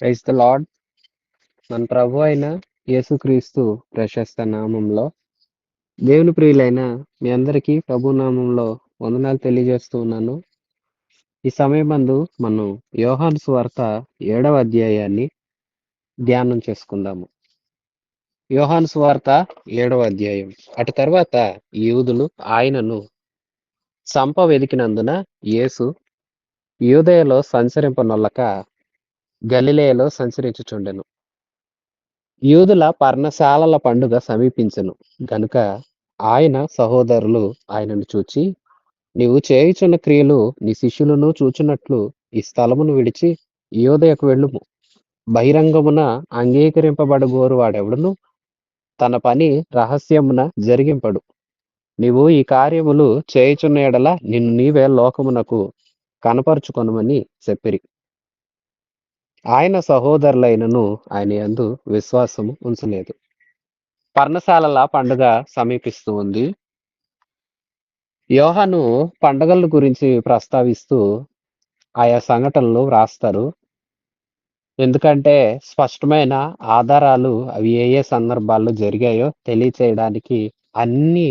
Praise the lord. మన ప్రభు అయిన యేసుక్రీస్తు ప్రశస్త నామంలో దేవుని ప్రియులైన మీ అందరికీ ప్రభు నామంలో వందనాలు తెలియజేస్తూ ఉన్నాను. ఈ సమయమందు మనం యోహాను సువార్త 7వ అధ్యాయాన్ని ధ్యానం చేసుకుందాము. యోహాను సువార్త 7వ అధ్యాయం. అటు తర్వాత యూదులు ఆయనను చంప వెదికినందున యేసు యూదయలో సంచరింపనొల్లక గలిలయలో సంచరించుచుండెను. యూదుల పర్ణశాలల పండుగ సమీపించెను గనుక ఆయన సహోదరులు ఆయనను చూచి, నీవు చేయుచున్న క్రియలు నీ శిష్యులను చూచున్నట్లు ఈ స్థలమును విడిచి యూదయకు వెళ్ళుము. బహిరంగమున అంగీకరింపబడగోరు వాడెవడును తన పని రహస్యమున జరిగింపడు. నీవు ఈ కార్యములు చేయుచున్న ఎడల నిన్ను నీవే లోకమునకు కనపరుచుకొనుమని చెప్పిరి. ఆయన సహోదరులైనను ఆయన యందు విశ్వాసము ఉంచలేదు. పర్ణశాలల పండుగ సమీపిస్తూ ఉంది. యోహాను పండుగల గురించి ప్రస్తావిస్తూ ఆయా సంఘటనలు వ్రాస్తారు. ఎందుకంటే స్పష్టమైన ఆధారాలు అవి ఏ ఏ సందర్భాల్లో జరిగాయో తెలియచేయడానికి అన్ని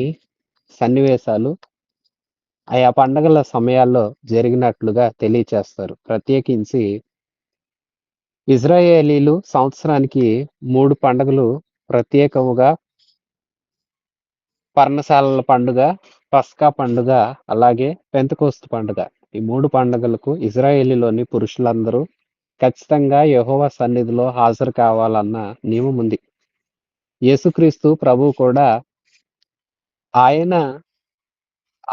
సన్నివేశాలు ఆయా పండుగల సమయాల్లో జరిగినట్లుగా తెలియచేస్తారు. ప్రత్యేకించి ఇజ్రాయేలీలు సంవత్సరానికి 3 పండుగలు ప్రత్యేకముగా పర్ణశాలల పండుగ, పస్కా పండుగ, అలాగే పెంతెకోస్తు పండుగ. ఈ 3 పండుగలకు ఇజ్రాయేలీలోని పురుషులందరూ ఖచ్చితంగా యెహోవా సన్నిధిలో హాజరు కావాలన్న నియమం ఉంది. యేసుక్రీస్తు ప్రభువు కూడా ఆయన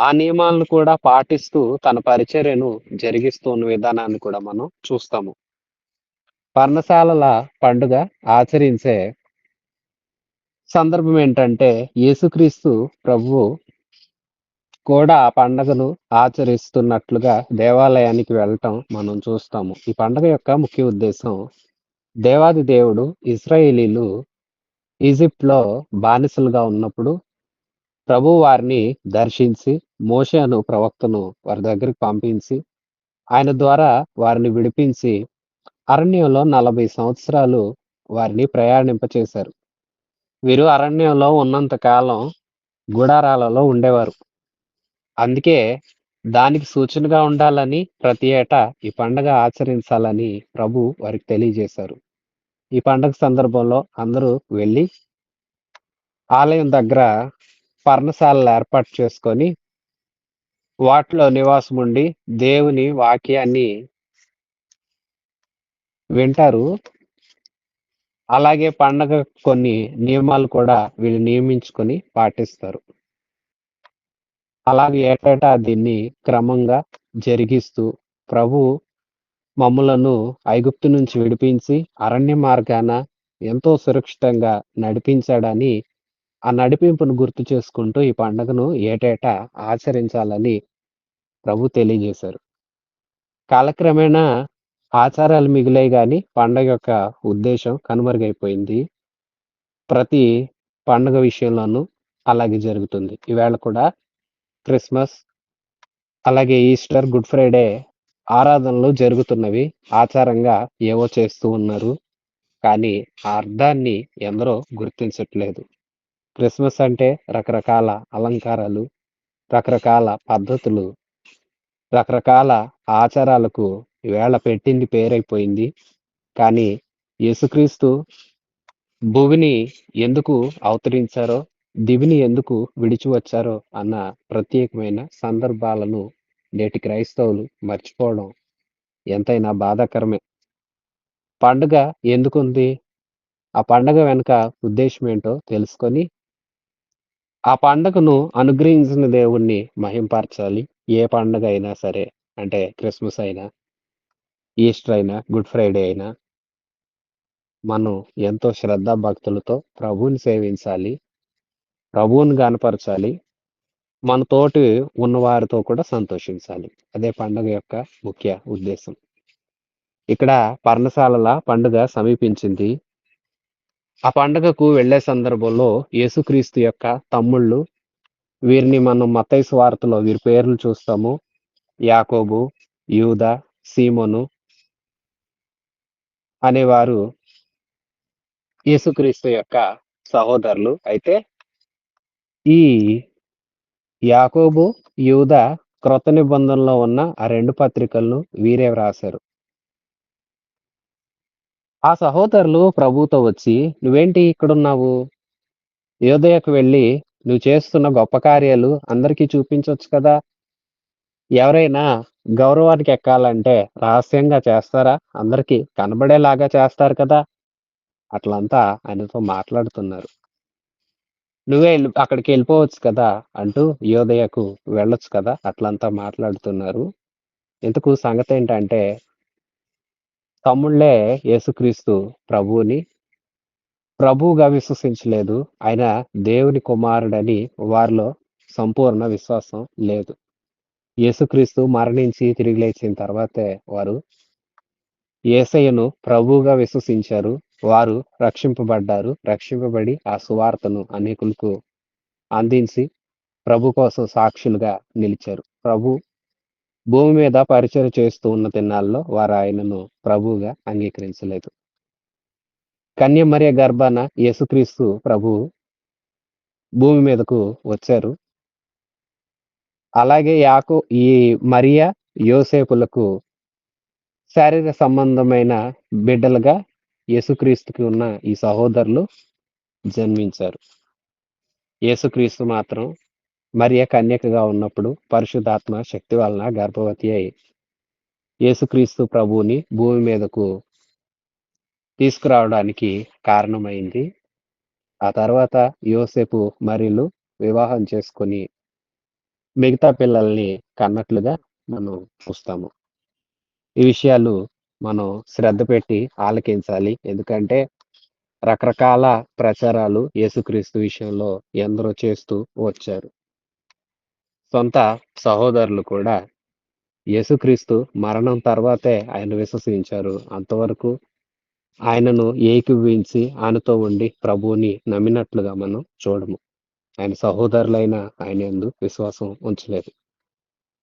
ఆ నియమాలను కూడా పాటిస్తూ తన పరిచర్యను జరిగిస్తున్న విధానాన్ని కూడా మనం చూస్తాము. పర్ణశాలల పండుగ ఆచరించే సందర్భం ఏంటంటే యేసుక్రీస్తు ప్రభువు కూడా ఆ పండుగను ఆచరిస్తున్నట్లుగా దేవాలయానికి వెళ్ళటం మనం చూస్తాము. ఈ పండుగ యొక్క ముఖ్య ఉద్దేశం దేవాది దేవుడు ఇశ్రాయేలీలు ఈజిప్ట్లో బానిసలుగా ఉన్నప్పుడు ప్రభు వారిని దర్శించి మోషే అను ప్రవక్తను వారి దగ్గరికి పంపించి ఆయన ద్వారా వారిని విడిపించి అరణ్యంలో 40 సంవత్సరాలు వారిని ప్రయాణింపచేశారు. వీరు అరణ్యంలో ఉన్నంత కాలం గుడారాలలో ఉండేవారు. అందుకే దానికి సూచనగా ఉండాలని ప్రతి ఏటా ఈ పండగ ఆచరించాలని ప్రభు వారికి తెలియజేశారు. ఈ పండగ సందర్భంలో అందరూ వెళ్ళి ఆలయం దగ్గర పర్ణశాలలు ఏర్పాటు చేసుకొని వాటిలో నివాసం ఉండి దేవుని వాక్యాన్ని వింటారు. అలాగే పండగ కొన్ని నియమాలు కూడా వీళ్ళు నియమించుకొని పాటిస్తారు. అలాగే ఏటేటా దీన్ని క్రమంగా జరిగిస్తూ ప్రభు మమ్ములను ఐగుప్తు నుంచి విడిపించి అరణ్య మార్గాన ఎంతో సురక్షితంగా నడిపించాడని ఆ నడిపింపును గుర్తు చేసుకుంటూ ఈ పండుగను ఏటేటా ఆచరించాలని ప్రభు తెలియజేశారు. కాలక్రమేణా ఆచారాలు మిగిలాయి గాని పండగ యొక్క ఉద్దేశం కనుమరుగైపోయింది. ప్రతి పండుగ విషయంలోనూ అలాగే జరుగుతుంది. ఈవేళ కూడా క్రిస్మస్, అలాగే ఈస్టర్, గుడ్ ఫ్రైడే ఆరాధనలు జరుగుతున్నవి. ఆచారంగా ఏవో చేస్తూ ఉన్నారు. కానీ ఆ అర్థాన్ని ఎందరో గుర్తించట్లేదు. క్రిస్మస్ అంటే రకరకాల అలంకారాలు, రకరకాల పద్ధతులు, రకరకాల ఆచారాలకు ఈవేళ పెట్టింది పేరైపోయింది. కానీ యేసుక్రీస్తు భూమిని ఎందుకు అవతరించారో, దివిని ఎందుకు విడిచి వచ్చారో అన్న ప్రత్యేకమైన సందర్భాలను నేటి క్రైస్తవులు మర్చిపోవడం ఎంతైనా బాధాకరమే. పండుగ ఎందుకుంది? ఆ పండగ వెనుక ఉద్దేశం ఏంటో తెలుసుకొని ఆ పండగను అనుగ్రహించిన దేవుణ్ణి మహింపరచాలి. ఏ పండగ అయినా సరే, అంటే క్రిస్మస్ అయినా, ఈస్టర్ అయినా, గుడ్ ఫ్రైడే అయినా మనం ఎంతో శ్రద్ధ భక్తులతో ప్రభువుని సేవించాలి, ప్రభువుని గనపరచాలి, మన తోటి ఉన్నవారితో కూడా సంతోషించాలి. అదే పండగ యొక్క ముఖ్య ఉద్దేశం. ఇక్కడ పర్ణశాలల పండుగ సమీపించింది. ఆ పండుగకు వెళ్ళే సందర్భంలో యేసుక్రీస్తు యొక్క తమ్ముళ్ళు, వీరిని మనం మత్తయి సువార్తలో వీరి పేర్లు చూస్తాము. యాకోబు, యూదా, సీమోను, అనేవారు యేసుక్రీస్తు యొక్క సహోదరులు. అయితే ఈ యాకోబు, యూదా క్రొత్త నిబంధనలో ఉన్న ఆ 2 పత్రికలను వీరే వ్రాసారు. ఆ సహోదరులు ప్రభువుతో వచ్చి, "నువ్వేంటి ఇక్కడున్నావు? యోదయకు వెళ్లి నువ్వు చేస్తున్న గొప్ప కార్యాలు అందరికీ చూపించొచ్చు కదా! ఎవరైనా గౌరవానికి ఎక్కాలంటే రహస్యంగా చేస్తారా? అందరికి కనబడేలాగా చేస్తారు కదా!" అట్లంతా ఆయనతో మాట్లాడుతున్నారు. "నువ్వే అక్కడికెళ్ళిపోవచ్చు కదా!" అంటూ యోదయకు వెళ్ళొచ్చు కదా! అట్లంతా మాట్లాడుతున్నారు. ఇంతకు సంగతేంటంటే తమ్ముళ్ళే యేసుక్రీస్తు ప్రభువుని ప్రభువుగా విశ్వసించలేదు. ఆయన దేవుని కుమారుడని వారిలో సంపూర్ణ విశ్వాసం లేదు. యేసుక్రీస్తు మరణించి తిరిగి లేచిన తర్వాతే వారు యేసయ్యను ప్రభువుగా విశ్వసించారు. వారు రక్షింపబడ్డారు. రక్షింపబడి ఆ సువార్తను అనేకులకు అందించి ప్రభు కోసం సాక్షులుగా నిలిచారు. ప్రభు భూమి మీద పరిచర్య చేస్తూ ఉన్న దినాల్లో వారు ఆయనను ప్రభువుగా అంగీకరించలేదు. కన్యమరియ గర్భాన యేసుక్రీస్తు ప్రభువు భూమి మీదకు వచ్చారు. అలాగే ఈ మరియ, యోసేపులకు శారీర సంబంధమైన బిడ్డలుగా యేసుక్రీస్తుకి ఉన్న ఈ సహోదరులు జన్మించారు. యేసుక్రీస్తు మాత్రం మరియ కన్యకగా ఉన్నప్పుడు పరిశుద్ధాత్మ శక్తి వలన గర్భవతి అయి యేసుక్రీస్తు ప్రభువుని భూమి మీదకు తీసుకురావడానికి కారణమైంది. ఆ తర్వాత యోసేపు మరియలు వివాహం చేసుకొని మిగతా పిల్లల్ని కన్నట్లుగా మనం చూస్తాము. ఈ విషయాలు మనం శ్రద్ధ పెట్టి ఆలకించాలి. ఎందుకంటే రకరకాల ప్రచారాలు యేసుక్రీస్తు విషయంలో ఎందరో చేస్తూ వచ్చారు. సొంత సహోదరులు కూడా యేసుక్రీస్తు మరణం తర్వాతే ఆయన విశ్వసించారు. అంతవరకు ఆయనను ఏకీభవించి ఆయనతో ఉండి ప్రభువుని నమ్మినట్లుగా మనం చూడము. ఆయన సహోదరులైన ఆయన యందు విశ్వాసం ఉంచలేదు.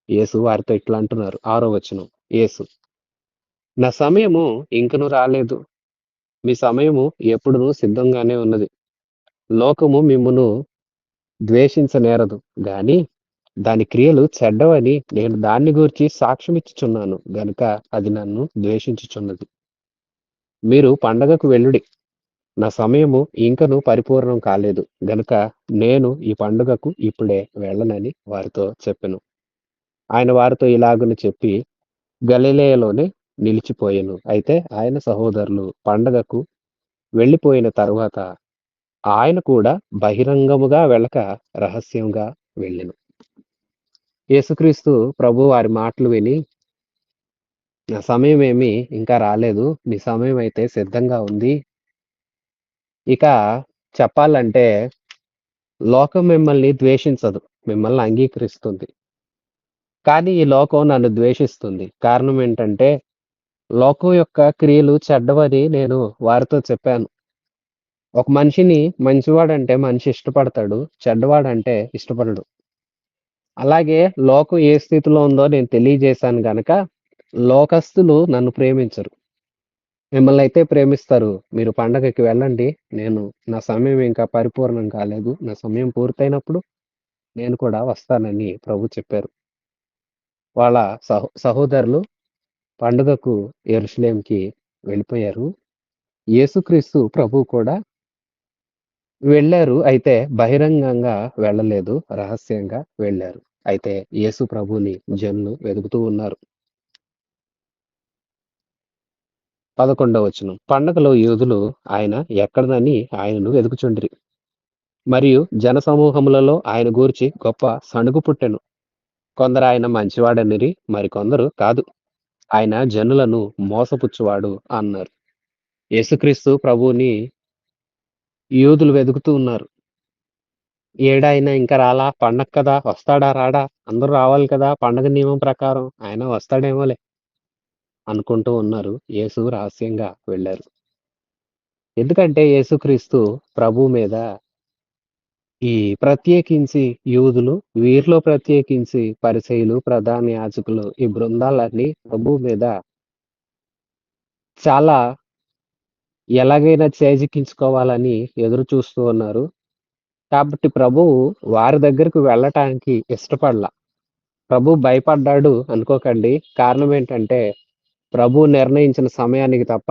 యేసు వారితో ఇట్లా అంటున్నారు. 6వ వచనం యేసు, "నా సమయము ఇంకను రాలేదు. మీ సమయము ఎప్పుడునూ సిద్ధంగానే ఉన్నది. లోకము మిమ్మును ద్వేషించనేరదు గాని దాని క్రియలు చెడ్డవని నేను దాన్ని గూర్చి సాక్ష్యమిచ్చుచున్నాను గనుక అది నన్ను ద్వేషించుచున్నది. మీరు పండగకు వెళ్ళుడి. నా సమయము ఇంకను పరిపూర్ణం కాలేదు గనుక నేను ఈ పండుగకు ఇప్పుడే వెళ్ళనని వారితో చెప్పెను. ఆయన వారితో ఇలాగున చెప్పి గలిలయలోనే నిలిచిపోయెను. అయితే ఆయన సహోదరులు పండగకు వెళ్ళిపోయిన తరువాత ఆయన కూడా బహిరంగముగా వెళ్ళక రహస్యంగా వెళ్ళెను. యేసుక్రీస్తు ప్రభు వారి మాటలు విని, "నా సమయమేమి ఇంకా రాలేదు. నీ సమయం అయితే సిద్ధంగా ఉంది." ఇక చెప్పాలంటే లోకం మిమ్మల్ని ద్వేషించదు. మిమ్మల్ని అంగీకరిస్తుంది. కానీ ఈ లోకం నన్ను ద్వేషిస్తుంది. కారణం ఏంటంటే లోకం యొక్క క్రియలు చెడ్డవని నేను వారితో చెప్పాను. ఒక మనిషిని మంచివాడంటే మనిషి ఇష్టపడతాడు. చెడ్డవాడంటే ఇష్టపడడు. అలాగే లోకం ఏ స్థితిలో ఉందో నేను తెలియజేశాను గనక లోకస్తులు నన్ను ప్రేమించరు. మిమ్మల్నయితే ప్రేమిస్తారు. మీరు పండగకి వెళ్ళండి. నా సమయం ఇంకా పరిపూర్ణం కాలేదు. నా సమయం పూర్తయినప్పుడు నేను కూడా వస్తానని ప్రభు చెప్పారు. వాళ్ళ సహోదరులు పండుగకు యెరూషలేముకి వెళ్ళిపోయారు. యేసుక్రీస్తు ప్రభువు కూడా వెళ్లారు. అయితే బహిరంగంగా వెళ్ళలేదు. రహస్యంగా వెళ్లారు. అయితే యేసు ప్రభువుని జనులు వెదుకుతూ ఉన్నారు. 11వ వచనం. పండగలో యూదులు ఆయన ఎక్కడనని ఆయనను వెదుకుచుండిరి. మరియు జనసమూహములలో ఆయన గూర్చి గొప్ప సణుగు పుట్టెను. కొందరు ఆయన మంచివాడనిరి, మరికొందరు కాదు, ఆయన జనులను మోసపుచ్చువాడు అన్నారు. యేసుక్రీస్తు ప్రభువుని యూదులు వెదుకుతూ ఉన్నారు. ఏడాయన ఇంకా రాలా? పండగ కదా! వస్తాడా? రాడా? అందరూ రావాలి కదా! పండగ నియమం ప్రకారం. ఆయన వస్తాడేమోలే అనుకుంటూ ఉన్నారు. యేసు రహస్యంగా వెళ్లారు. ఎందుకంటే యేసుక్రీస్తు ప్రభువు మీద ఈ ప్రత్యేకించి యూదులు, వీరిలో ప్రత్యేకించి పరిసయ్యులు, ప్రధాన యాజకులు ఈ బృందాలన్నీ ప్రభువు మీద చాలా ఎలాగైనా చేజిక్కించుకోవాలని ఎదురు చూస్తూ ఉన్నారు. కాబట్టి ప్రభువు వారి దగ్గరికి వెళ్ళటానికి ఇష్టపడల. ప్రభువు భయపడ్డాడు అనుకోకండి. కారణం ఏంటంటే, ప్రభువు నిర్ణయించిన సమయానికి తప్ప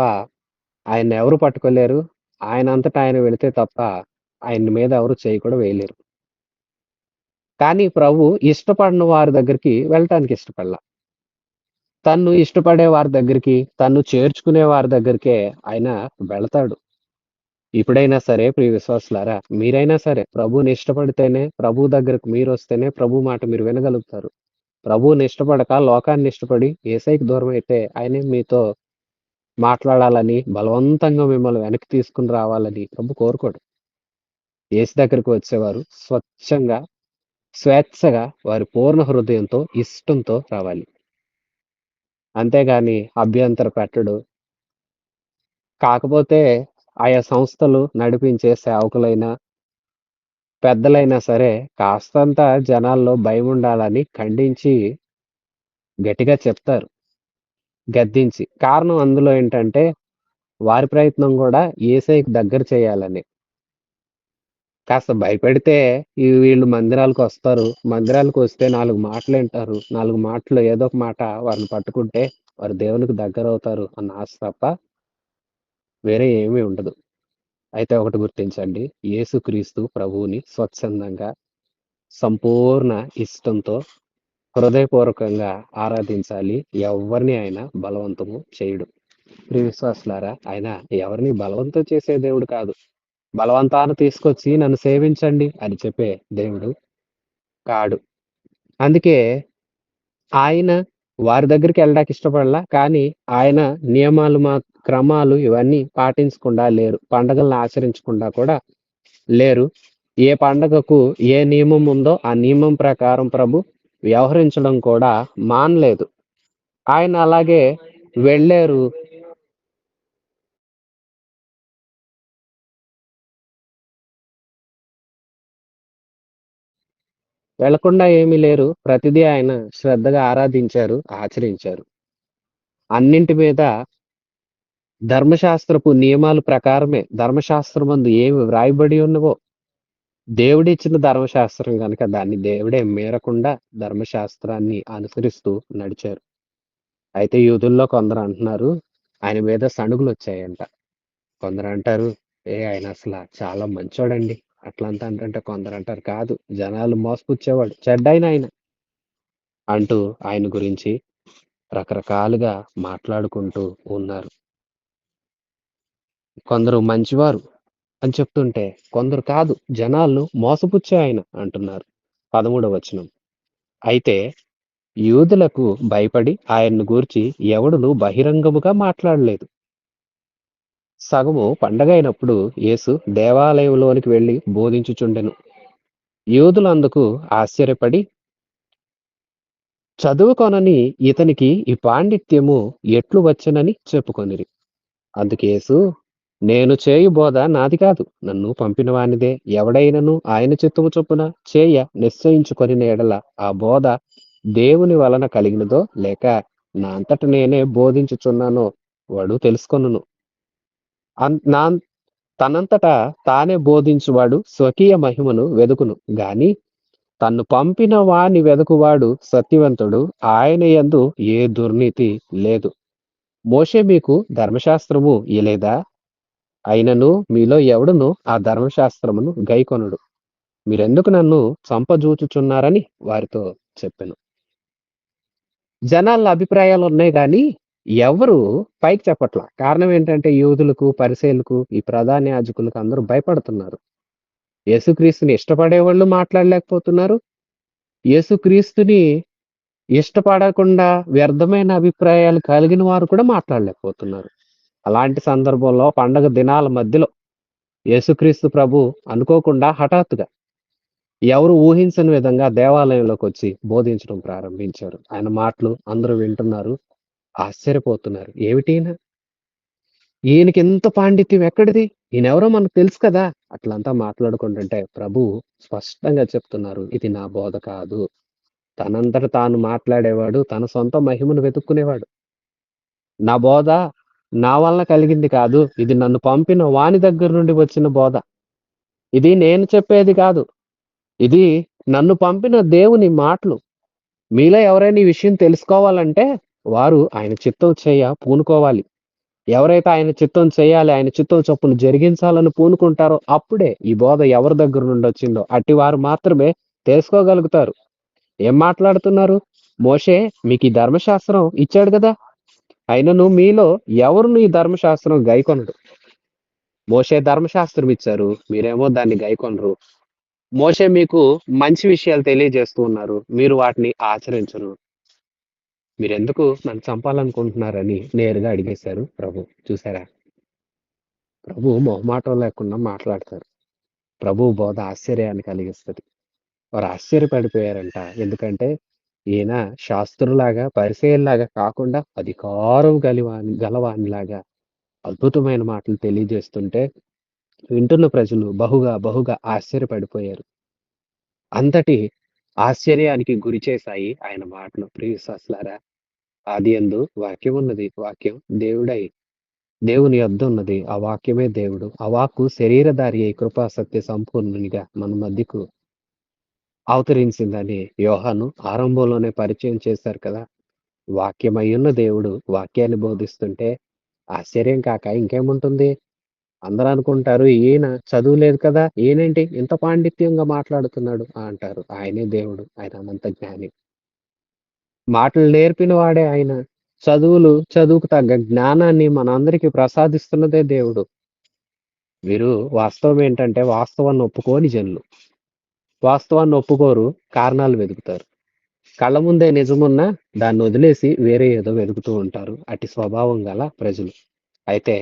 ఆయన్నెవరు పట్టుకోలేరు. ఆయనంతట ఆయన వెళితే తప్ప ఆయన మీద ఎవరు చెయ్యి కూడా వేయలేరు. కానీ ప్రభు ఇష్టపడని వారి దగ్గరికి వెళ్ళటానికి ఇష్టపడల. తన్ను ఇష్టపడే వారి దగ్గరికి, తన్ను చేర్చుకునే వారి దగ్గరికే ఆయన వెళతాడు. ఇప్పుడైనా సరే ప్రియ విశ్వాసులారా, మీరైనా సరే ప్రభువుని ఇష్టపడితేనే, ప్రభువు దగ్గరకు మీరొస్తేనే ప్రభు మాట మీరు వినగలుగుతారు. ప్రభువుని ఇష్టపడక, లోకాన్ని ఇష్టపడి యేసయ్యకి దూరమైతే ఆయనేం మీతో మాట్లాడాలని, బలవంతంగా మిమ్మల్ని వెనక్కి తీసుకొని రావాలని ప్రభు కోరుకోడు. యేసు దగ్గరికి వచ్చేవారు స్వచ్ఛంగా, స్వేచ్ఛగా, వారి పూర్ణ హృదయంతో, ఇష్టంతో రావాలి. అంతేగాని అభ్యంతర పెట్టడు. కాకపోతే ఆయా సంస్థలు నడిపించే సేవకులైనా, పెద్దలైనా సరే కాస్తంత జనాల్లో భయముండాలని ఖండించి గట్టిగా చెప్తారు. గద్దించి. కారణం అందులో ఏంటంటే, వారి ప్రయత్నం గూడా యేసయ్యకి దగ్గర చేయాలని. కాస్త భయపెడితే వీళ్ళు మందిరాలకొస్తారు. మందిరాలకొస్తే 4 మాటలింటారు. 4 మాటలు ఏదో ఒక మాట వారిని పట్టుకుంటే, వారు దేవునికి దగ్గరవుతారు అన్న ఆశ తప్ప వేరే ఏమీ ఉండదు. అయితే ఒకటి గుర్తించండి. యేసుక్రీస్తు ప్రభువుని స్వచ్ఛందంగా, సంపూర్ణ ఇష్టంతో, హృదయపూర్వకంగా ఆరాధించాలి. ఎవ్వరిని ఆయన బలవంతము చేయడు. ప్రియ విశ్వాసులారా, ఆయన ఎవరిని బలవంతం చేసే దేవుడు కాదు. బలవంతాన తీసుకొచ్చి నన్ను సేవించండి అని చెప్పే దేవుడు కాడు. అందుకే ఆయన వారి దగ్గరికెళ్ళడానికి ఇష్టపడలా. కానీ ఆయన నియమాలు క్రమాలు ఇవన్నీ పాటించకుండా లేరు. పండగలను ఆచరించకుండా కూడా లేరు. ఏ పండగకు ఏ నియమం ఉందో ఆ నియమం ప్రకారం ప్రభు వ్యవహరించడం కూడా మానలేదు. ఆయన అలాగే వెళ్ళారు. వెళ్ళకుండా ఏమీ లేరు. ప్రతిదీ ఆయన శ్రద్ధగా ఆరాధించారు, ఆచరించారు. అన్నింటి మీద ధర్మశాస్త్రపు నియమాల ప్రకారమే ధర్మశాస్త్రమందు ఏవి వ్రాయబడి ఉన్నవో దేవుడిచ్చిన ధర్మశాస్త్రం గనుక దాన్ని దేవుడే మీరకుండా ధర్మశాస్త్రాన్ని అనుసరిస్తూ నడిచారు. అయితే యూదుల్లో కొందరు అంటున్నారు, ఆయన మీద సణుగులొచ్చాయంట. కొందరంటారు, ఆయన అసల చాలా మంచోడండి. అట్లంతా అంటుంటే కొందరంటారు, కాదు జనాలు మోసపుచ్చేవాడు. చెడ్డాయన ఆయన అంటూ ఆయన గురించి రకరకాలుగా మాట్లాడుకుంటూ ఉన్నారు. కొందరు మంచివారు అని చెప్తుంటే, కొందరు కాదు జనాలను మోసపుచ్చే ఆయన అంటున్నారు. 13వ వచనం. అయితే యూదులకు భయపడి ఆయన్ను గూర్చి ఎవడును బహిరంగముగా మాట్లాడలేదు. సగము పండగైనప్పుడు యేసు దేవాలయంలోనికి వెళ్లి బోధించుచుండెను. యూదులందుకు ఆశ్చర్యపడి, చదువుకొనని ఇతనికి ఈ పాండిత్యము ఎట్లు వచ్చెనని చెప్పుకొనిరి. అందుకు యేసు, నేను చేయు బోధ నాది కాదు, నన్ను పంపిన వానిదే. ఎవడైనను ఆయన చిత్తము చొప్పున నిశ్చయించుకొనిన ఎడల ఆ బోధ దేవుని వలన కలిగినదో లేక నా అంతట నేనే బోధించుచున్నానో వాడు తెలుసుకొనును. నా తనంతటా తానే బోధించువాడు స్వకీయ మహిమను వెదుకును గాని తన్ను పంపిన వాని వెదకువాడు సత్యవంతుడు, ఆయన యందు ఏ దుర్నీతి లేదు. మోషే మీకు ధర్మశాస్త్రము ఇయలేదా? అయినను మీలో ఎవడును ఆ ధర్మశాస్త్రమును గైకొనడు. మీరెందుకు నన్ను చంపజూచుచున్నారని వారితో చెప్పెను. జనాల అభిప్రాయాలున్నాయి గానీ, ఎవరు పైకి చెప్పట్ల. కారణం ఏంటంటే యూదులకు, పరిసయ్యులకు, ఈ ప్రధాన యాజకులకు అందరూ భయపడుతున్నారు. యేసుక్రీస్తుని ఇష్టపడేవాళ్ళు మాట్లాడలేకపోతున్నారు. యేసుక్రీస్తుని ఇష్టపడకుండా వ్యర్థమైన అభిప్రాయాలు కలిగిన వారు కూడా మాట్లాడలేకపోతున్నారు. అలాంటి సందర్భంలో పండగ దినాల మధ్యలో యేసుక్రీస్తు ప్రభు అనుకోకుండా హఠాత్తుగా ఎవరు ఊహించని విధంగా దేవాలయంలోకొచ్చి బోధించడం ప్రారంభించారు. ఆయన మాటలు అందరూ వింటున్నారు. ఆశ్చర్యపోతున్నారు. ఏమిటీయన? ఈయనకింత పాండిత్యం ఎక్కడిది? ఈయనెవరో మనకు తెలుసు కదా! అట్లంతా మాట్లాడుకుంటుంటే ప్రభువు స్పష్టంగా చెప్తున్నారు. ఇది నా బోధ కాదు. తనంతట తాను మాట్లాడేవాడు. తన సొంత మహిమను వెతుక్కునేవాడు. నా బోధ నా వలన కలిగింది కాదు. ఇది నన్ను పంపిన వాని దగ్గర నుండి వచ్చిన బోధ. ఇది నేను చెప్పేది కాదు. ఇది నన్ను పంపిన దేవుని మాటలు. మీలో ఎవరైనా ఈ విషయం తెలుసుకోవాలంటే, వారు ఆయన చిత్తం పూనుకోవాలి. ఎవరైతే ఆయన చిత్తం చేయాలి, ఆయన చిత్తం చొప్పున జరిగించాలని పూనుకుంటారో, అప్పుడే ఈ బోధ ఎవరి దగ్గర నుండొచ్చిందో అట్టివారు మాత్రమే తెలుసుకోగలుగుతారు. ఏం మాట్లాడుతున్నారు? మోషే మీకీ ధర్మశాస్త్రం ఇచ్చాడు గదా! అయినను మీలో ఎవరును ఈ ధర్మశాస్త్రం గైకొనడు. మోషే ధర్మశాస్త్రం ఇచ్చారు. మీరేమో దాన్ని గైకొనరు. మోషే మీకు మంచి విషయాలు తెలియజేస్తూ ఉన్నారు. మీరు వాటిని ఆచరించరు. మీరెందుకు నన్ను చంపాలనుకుంటున్నారని నేరుగా అడిగేశారు ప్రభు. చూసారా? ప్రభు మొహమాటం లేకుండా మాట్లాడతారు. ప్రభువు బోధ ఆశ్చర్యాన్ని కలిగిస్తది. వారు ఆశ్చర్యపడిపోయారంట. ఎందుకంటే ఈయన శాస్త్రులాగా, పరిసయ్యుల్లాగా కాకుండా అధికారం గలవానిలాగా అద్భుతమైన మాటలు తెలియజేస్తుంటే వింటున్న ప్రజలు బహుగా ఆశ్చర్యపడిపోయారు. అంతటి ఆశ్చర్యానికి గురిచేశాయి ఆయన మాటలు. ప్రియ విశ్వాసులారా, ఆదియందు వాక్యం ఉన్నది. వాక్యం దేవుని యొద్దున్నది. ఆ వాక్యమే దేవుడు. ఆ వాక్కు శరీరధారి అయి కృపా సత్య సంపూర్ణునిగా మన మధ్యకు అవతరించిందని యోహాను ఆరంభంలోనే పరిచయం చేశారు కదా! వాక్యమయ్యున్న దేవుడు వాక్యాన్ని బోధిస్తుంటే ఆశ్చర్యం కాక ఇంకేముంటుంది? అందరూ అనుకుంటారు ఈయన చదువు లేదు కదా! ఈయనేంటి ఇంత పాండిత్యంగా మాట్లాడుతున్నాడు అంటారు. ఆయనే దేవుడు. ఆయన అనంత జ్ఞాని. మాటలు నేర్పిన వాడే ఆయన. చదువుకు తగ్గ జ్ఞానాన్ని మనందరికీ ప్రసాదిస్తున్నదే దేవుడు. వీరు వాస్తవం ఏంటంటే వాస్తవాన్ని ఒప్పుకోని జనులు. వాస్తవాన్ని ఒప్పుకోరు, కారణాలు వెతుకుతారు. కళ్ళ ముందే నిజమున్నా దాన్నొదిలేసి వేరే ఏదో వెతుకుతూ ఉంటారు. అట్టి స్వభావం గల ప్రజలు. అయితే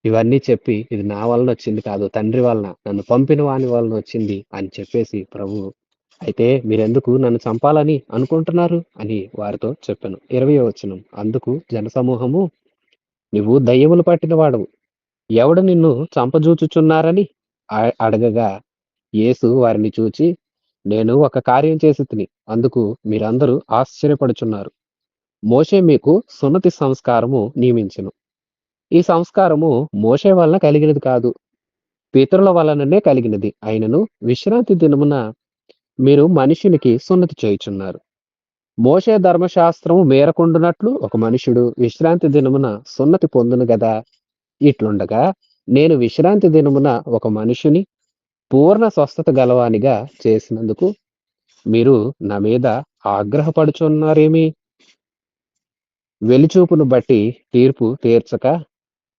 ఇవన్నీ చెప్పి ఇది నా వలనొచ్చింది కాదు, తండ్రి వలన, నన్ను పంపిన వాని వలనొచ్చింది అని చెప్పేసి ప్రభువు అయితే మీరెందుకు నన్ను చంపాలని అనుకుంటున్నారు అని వారితో చెప్పెను. 20వ వచనం. అందుకు జనసమూహము, నువ్వు దయ్యములు పట్టిన వాడవు. ఎవడు నిన్ను చంపజూచుచున్నారని అడగగా, యేసు వారిని చూచి, నేను ఒక కార్యం చేసితిని. అందుకు మీరందరూ ఆశ్చర్యపడుచున్నారు. మోషే మీకు సున్నతి సంస్కారము నియమించెను. ఈ సంస్కారము మోషే వలన కలిగినది కాదు, పితరుల వలననే కలిగినది. అయినను విశ్రాంతి దినమున మీరు మనుషునికి సున్నతి చేయుచున్నారు. మోషే ధర్మశాస్త్రము మేరకుండునట్లు ఒక మనుషుడు విశ్రాంతి దినమున సున్నతి పొందును గదా! ఇట్లుండగా నేను విశ్రాంతి దినమున ఒక మనుషుని పూర్ణ స్వస్థత గలవానిగా చేసినందుకు మీరు నా మీద ఆగ్రహపడుచున్నారేమి? వెలిచూపును బట్టి తీర్పు తీర్చక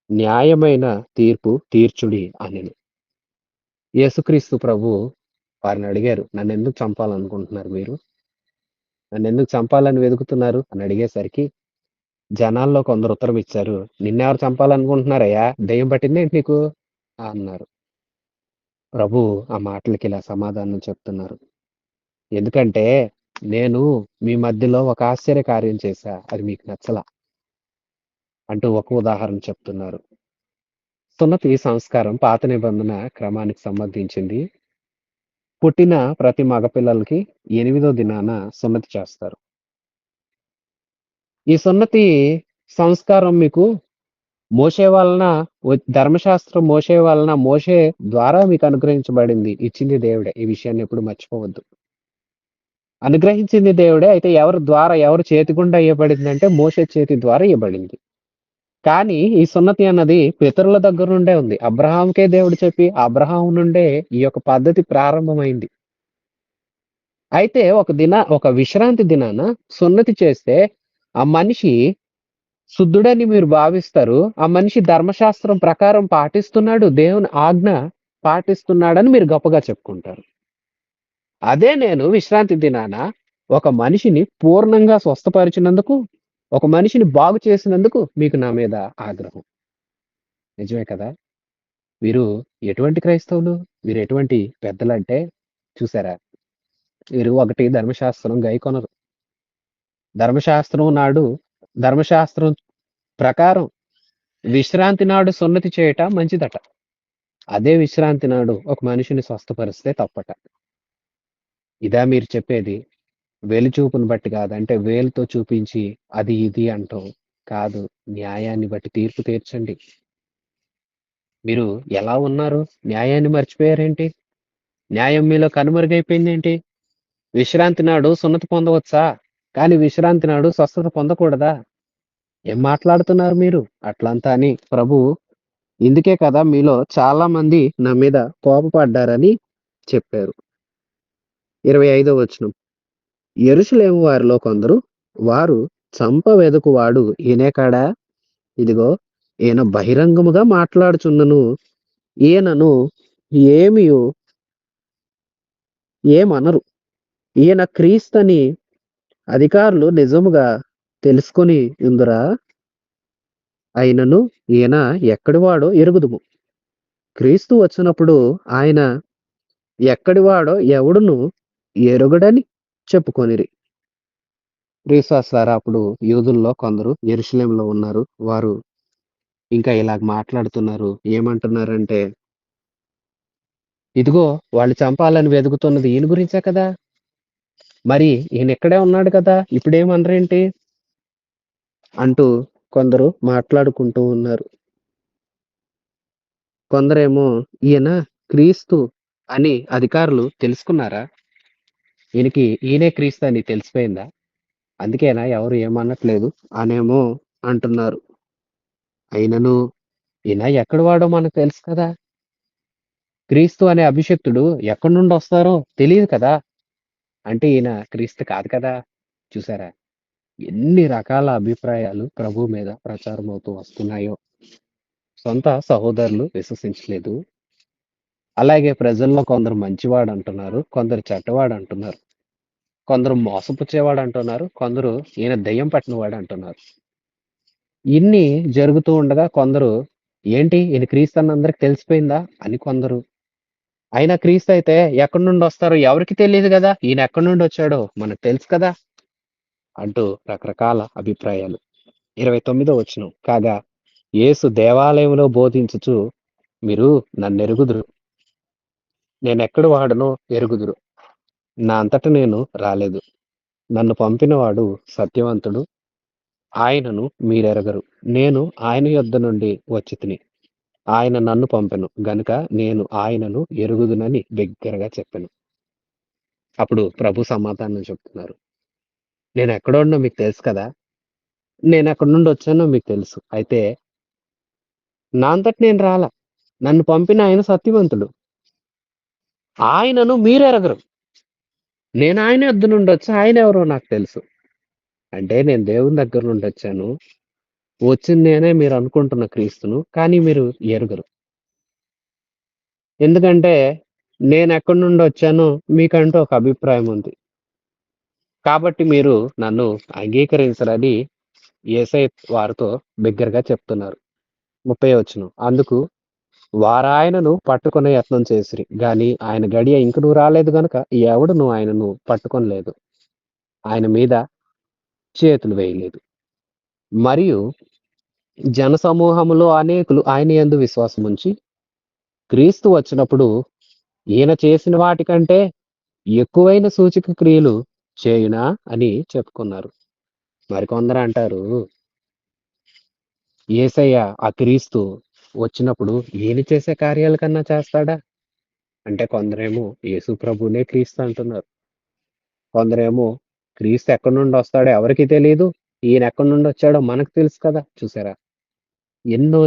న్యాయమైన తీర్పు తీర్చుడి అనెను. యేసుక్రీస్తు ప్రభువు వారిని అడిగారు, నన్నెందుకు చంపాలనుకుంటున్నారు మీరు? నన్నెందుకు చంపాలని వెతుకుతున్నారు అని అడిగేసరికి జనాల్లో కొందరు ఉత్తరం ఇచ్చారు. నిన్నెవరు చంపాలనుకుంటున్నారయ్యా? దెయ్యం పట్టిందేంటి నీకు? అన్నారు. ప్రభువు ఆ మాటలకి ఇలా సమాధానం చెప్తున్నారు. ఎందుకంటే నేను మీ మధ్యలో ఒక ఆశ్చర్య కార్యం చేశా. అది మీకు నచ్చలా అంటూ ఒక ఉదాహరణ చెప్తున్నారు. సున్నతి సంస్కారం పాత నిబంధన క్రమానికి సంబంధించింది. పుట్టిన ప్రతి మగపిల్లలకి 8వ దినాన సున్నతి చేస్తారు. ఈ సున్నతి సంస్కారం మీకు మోషే వలన ధర్మశాస్త్రం మోషే ద్వారా మీకు అనుగ్రహించబడింది. ఇచ్చింది దేవుడే. ఈ విషయాన్ని ఎప్పుడు మర్చిపోవద్దు. అనుగ్రహించింది దేవుడే. అయితే ఎవరి చేతి గుండా ఇయ్యబడిందంటే మోషే చేతి ద్వారా ఇయ్యబడింది. కానీ ఈ సున్నతి అన్నది పితరుల దగ్గర నుండే ఉంది. అబ్రహాముకే దేవుడు చెప్పి అబ్రహాం నుండే ఈ యొక్క పద్ధతి ప్రారంభమైంది. అయితే ఒక విశ్రాంతి దినాన సున్నతి చేస్తే ఆ మనిషి శుద్ధుడని మీరు భావిస్తారు. ఆ మనిషి ధర్మశాస్త్రం ప్రకారం పాటిస్తున్నాడు. దేవుని ఆజ్ఞ పాటిస్తున్నాడని మీరు గొప్పగా చెప్పుకుంటారు. అదే నేను విశ్రాంతి దినాన ఒక మనిషిని పూర్ణంగా స్వస్థపరిచినందుకు, ఒక మనిషిని బాగు చేసినందుకు మీకు నా మీద ఆగ్రహం. నిజమే కదా! వీరు ఎటువంటి క్రైస్తవులు? వీరు ఎటువంటి పెద్దలంటే చూసారా? వీరు ఒకటి ధర్మశాస్త్రం గైకొనరు. ధర్మశాస్త్రం నాడు ధర్మశాస్త్రం ప్రకారం విశ్రాంతి నాడు సున్నతి చేయట మంచిదట. అదే విశ్రాంతి నాడు ఒక మనిషిని స్వస్థపరిస్తే తప్పట. ఇదా మీరు చెప్పేది? వెలిచూపును బట్టి కాదు. అంటే వేలుతో చూపించి అది ఇది అంటాం. కాదు. న్యాయాన్ని బట్టి తీర్పు తీర్చండి. మీరు ఎలా ఉన్నారు? న్యాయాన్ని మర్చిపోయారేంటి? న్యాయం మీలో కనుమరుగైపోయిందేంటి? విశ్రాంతి నాడు సున్నతి పొందవచ్చా? కానీ విశ్రాంతి నాడు స్వస్థత పొందకూడదా? ఏం మాట్లాడుతున్నారు మీరు? అట్లంతా అని ప్రభువు ఇందుకే కదా మీలో చాలా మంది నా మీద కోపపడ్డారని చెప్పారు. 25వ వచనం. యెరూషలేము వారిలో కొందరు వారు చంపవెదకువాడు ఈయనే కాడా? ఇదిగో ఈయన బహిరంగముగా మాట్లాడుచున్నను. ఈయనను ఏమియు ఏమనరు. ఈయన క్రీస్తని అధికారులు నిజముగా తెలుసుకొని యుందురా? అయినను ఈయన ఎక్కడివాడో ఎరుగుదుము. క్రీస్తు వచ్చినప్పుడు ఆయన ఎక్కడివాడో ఎవడును ఎరుగడని చెప్పుకొనిరి. ప్రియశ్వాసులారా, అప్పుడు యూదుల్లో కొందరు యెరూషలేములో ఉన్నారు. వారు ఇంకా ఇలాగ మాట్లాడుతున్నారు. ఏమంటున్నారంటే, ఇదిగో వాళ్ళు చంపాలని వెదుకుతున్నది ఈయన గురించే కదా! మరి ఈయన ఇక్కడే ఉన్నాడు కదా! ఇప్పుడేమనరేంటి? అంటూ కొందరు మాట్లాడుకుంటూ ఉన్నారు. కొందరేమో ఈయన క్రీస్తు అని అధికారులు తెలుసుకున్నారా? ఈయనే క్రీస్తు అని తెలిసిపోయిందా? అందుకేనా ఎవరు ఏమనట్లేదు అనేమో అంటున్నారు. అయినను ఈయన ఎక్కడి వాడో మనకు తెలుసు కదా! క్రీస్తు అనే అభిషిక్తుడు ఎక్కడి నుండొస్తారో తెలీదు కదా! అంటే ఈయన క్రీస్తు కాదు కదా! చూసారా? ఎన్ని రకాల అభిప్రాయాలు ప్రభువు మీద ప్రచారమవుతూ వస్తున్నాయో. సొంత సహోదరులు విశ్వసించలేదు. అలాగే ప్రజల్లో కొందరు మంచివాడంటున్నారు. కొందరు చెడ్డవాడంటున్నారు. కొందరు మోసపుచ్చేవాడంటున్నారు. కొందరు ఈయన దెయ్యం పట్టినవాడంటున్నారు. ఇన్ని జరుగుతూ ఉండగా కొందరు ఏంటి ఈయన క్రీస్తని అందరికి తెలిసిపోయిందా? అని కొందరు. అయినా క్రీస్తయితే ఎక్కడి నుండొస్తారో ఎవరికీ తెలీదు గదా! ఈయన ఎక్కడి నుండొచ్చాడో మనకు తెలుసు కదా! అంటూ రకరకాల అభిప్రాయాలు. 29వ వచనం. కాగా యేసు దేవాలయంలో బోధించుచు మీరు నన్నెరుగుదురు. నేనెక్కడి వాడనో ఎరుగుదురు. నా అంతట నేను రాలేదు. నన్ను పంపినవాడు సత్యవంతుడు. ఆయనను మీరెరగరు. నేను ఆయన యొద్ద నుండి వచ్చితిని. ఆయన నన్ను పంపెను గనుక నేను ఆయనను ఎరుగుదునని బిగ్గరగా చెప్పెను. అప్పుడు ప్రభు సమాధానం చెప్తున్నారు. నేనెక్కడున్నో మీకు తెలుసు కదా! నేనెక్కడి నుండొచ్చానో మీకు తెలుసు. అయితే నా అంతట నేను రాలా. నన్ను పంపిన ఆయన సత్యవంతుడు. ఆయనను మీరెరగరు. నేను ఆయన యొద్ద నుండొచ్చా. ఆయనెవరో నాకు తెలుసు. అంటే నేను దేవుని దగ్గర నుండొచ్చాను. వచ్చింది నేనే మీరనుకుంటున్న క్రీస్తును. కానీ మీరు ఎరుగరు. ఎందుకంటే నేనెక్కడి నుండొచ్చానో మీకంటూ ఒక అభిప్రాయం ఉంది. కాబట్టి మీరు నన్ను అంగీకరించరని యేసయ్య వారితో బిగ్గరగా చెప్తున్నారు. 30వ వచనం. అందుకు వారాయనను పట్టుకొనే యత్నం చేసిరి. గాని ఆయన గడియ ఇంకనూ రాలేదు గనుక ఎవడును ఆయనను పట్టుకొనలేదు. ఆయన మీద చేతులు వేయలేదు. మరియు జనసమూహములో అనేకులు ఆయన యందు విశ్వాసముంచి క్రీస్తు వచ్చినప్పుడు ఈయన చేసిన వాటికంటే ఎక్కువైన సూచక క్రియలు చేయునా అని చెప్పుకున్నారు. మరికొందరు అంటారు, యేసయ్య ఆ క్రీస్తు వచ్చినప్పుడు ఈయన చేసే కార్యాల కన్నా చేస్తాడా? అంటే కొందరేమో యేసు ప్రభువునే క్రీస్తు అంటున్నారు. కొందరేమో క్రీస్తు ఎక్కడి నుండి వస్తాడో ఎవరికీ తెలీదు. ఈయన ఎక్కడి నుండి వచ్చాడో మనకు తెలుసు కదా! చూసారా? ఎన్నో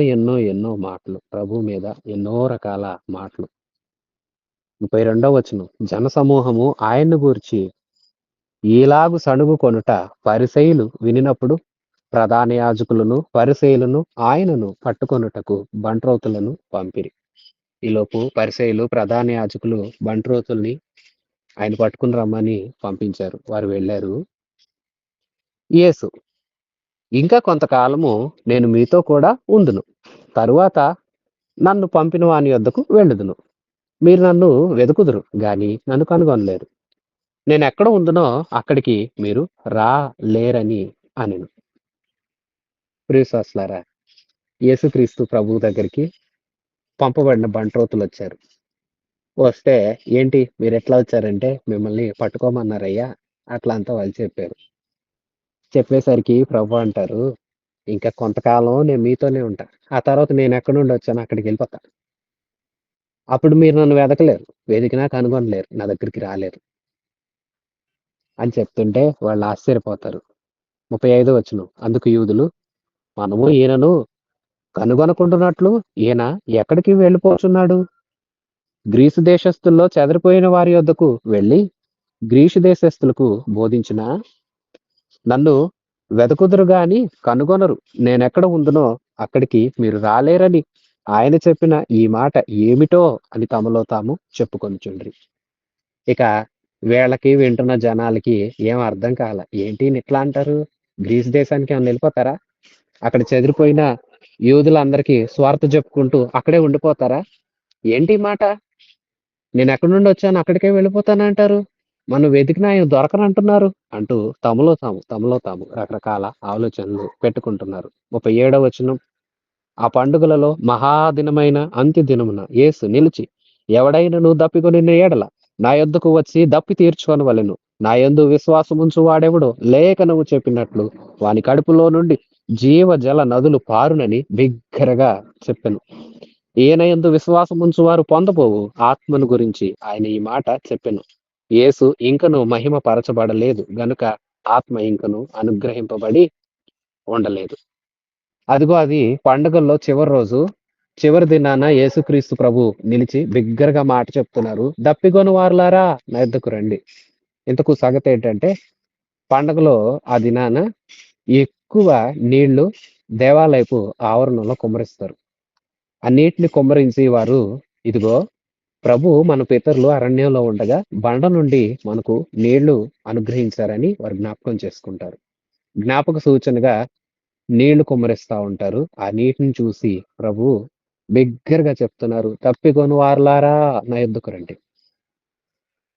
మాటలు. ప్రభువు మీద ఎన్నో రకాల మాటలు. 32వ వచనం. జనసమూహము ఆయన్ను గూర్చి ఈలాగు సణుగుకొనుట పరిసయ్యులు వినినప్పుడు ప్రధాన యాజకులను, పరిసయ్యులను ఆయనను పట్టుకొనుటకు బంట్రోతులను పంపిరి. ఈలోపు పరిసయ్యులు, ప్రధాన యాజకులు బంట్రోతుల్ని ఆయన పట్టుకుని రమ్మని పంపించారు. వారు వెళ్ళారు. యేసు ఇంకా కొంతకాలము నేను మీతో కూడా ఉందును. తరువాత నన్ను పంపిన వాని యొద్దకు వెళ్ళుదును. మీరు నన్ను వెదుకుదురు గాని నన్ను కనుగొనలేరు. నేనెక్కడ ఉందునో అక్కడికి మీరు రాలేరని అనెను. ప్రియశ్వాసులారా, యేసుక్రీస్తు ప్రభువు దగ్గరికి పంపబడిన బంట్రోతులొచ్చారు. వస్తే ఏంటి మీరెట్లా వచ్చారంటే మిమ్మల్ని పట్టుకోమన్నారయ్యా. అట్లా అంతా వాళ్ళు చెప్పారు. చెప్పేసరికి ప్రభు అంటారు, ఇంకా కొంతకాలం నేను మీతోనే ఉంటా. ఆ తర్వాత నేనెక్కడి నుండొచ్చానో అక్కడికెళ్ళిపోతా. అప్పుడు మీరు నన్ను వెదకలేరు. వెదికినా కనుగొనలేరు. నా దగ్గరికి రాలేరు" అని చెప్తుంటే వాళ్ళు ఆశ్చర్యపోతారు. 35 వచనం. అందుకు యూదులు, "మనము ఈయనను కనుగొనకుండునట్లు ఈయన ఎక్కడికి వెళ్ళిపోచున్నాడు? గ్రీసు దేశస్థుల్లో చెదరిపోయిన వారి యొద్దకు వెళ్లి, గ్రీసు దేశస్థులకు బోధించునా? నన్ను వెదకుదురు గాని కనుగొనరు. నేనెక్కడ ఉందునో అక్కడికి మీరు రాలేరని ఆయన చెప్పిన ఈ మాట ఏమిటో అని తమలో తాము చెప్పుకొనుచుండ్రి." ఇక వీళ్ళకి వింటున్న జనాలకి ఏం అర్థం కాల. ఏంటి ఈయన ఇట్లా అంటారు? గ్రీస్ దేశానికి ఏమన్నా ఎళ్ళిపోతారా? అక్కడ చెదిరిపోయిన యూదులందరికీ సువార్త చెప్పుకుంటూ అక్కడే ఉండిపోతారా? ఏంటి ఈ మాట? నేనెక్కడి నుండొచ్చానో అక్కడికే వెళ్ళిపోతానంటారు. మనం వెతికినా ఆయన దొరకనంటున్నారు అంటూ తమలో తాము రకరకాల ఆలోచనలు పెట్టుకుంటున్నారు. 37 వచనం. ఆ పండుగలలో మహాదినమైన అంత్య దినమున యేసు నిలిచి, ఎవడైనను దప్పికొనిన ఎడల నా యొద్దకు వచ్చి దప్పి తీర్చుకొనవలెను. నా యందు విశ్వాసముంచు వాడెవడో లేఖనము చెప్పినట్లు వాని కడుపులో నుండి జీవజల నదులు పారునని బిగ్గరగా చెప్పెను. ఈయన యందు విశ్వాసముంచు వారు పొందబోవు ఆత్మను గురించి ఆయన ఈ మాట చెప్పెను. యేసు ఇంకను మహిమ పరచబడలేదు గనుక ఆత్మ ఇంకను అనుగ్రహింపబడి ఉండలేదు. అదిగో అది పండుగల్లో చివరి రోజు. చివరి దినాన యేసుక్రీస్తు ప్రభు నిలిచి బిగ్గరగా మాట చెప్తున్నారు. "దప్పిగొని వారులారా నా యొద్దకు రండి." ఇంతకు సంగతేంటంటే, పండగలో ఆ దినాన ఎక్కువ నీళ్లు దేవాలయపు ఆవరణంలో కుమ్మరిస్తారు. ఆ నీటిని కుమ్మరించి వారు, "ఇదిగో ప్రభువు మన పితరులు అరణ్యంలో ఉండగా బండ నుండి మనకు నీళ్లు అనుగ్రహించారని" వారు జ్ఞాపకం చేసుకుంటారు. జ్ఞాపక సూచనగా నీళ్లు కుమ్మరిస్తా ఉంటారు. ఆ నీటిని చూసి ప్రభువు బిగ్గరగా చెప్తున్నారు, "తప్పికొను వారలారా నా యొద్దకు రండి.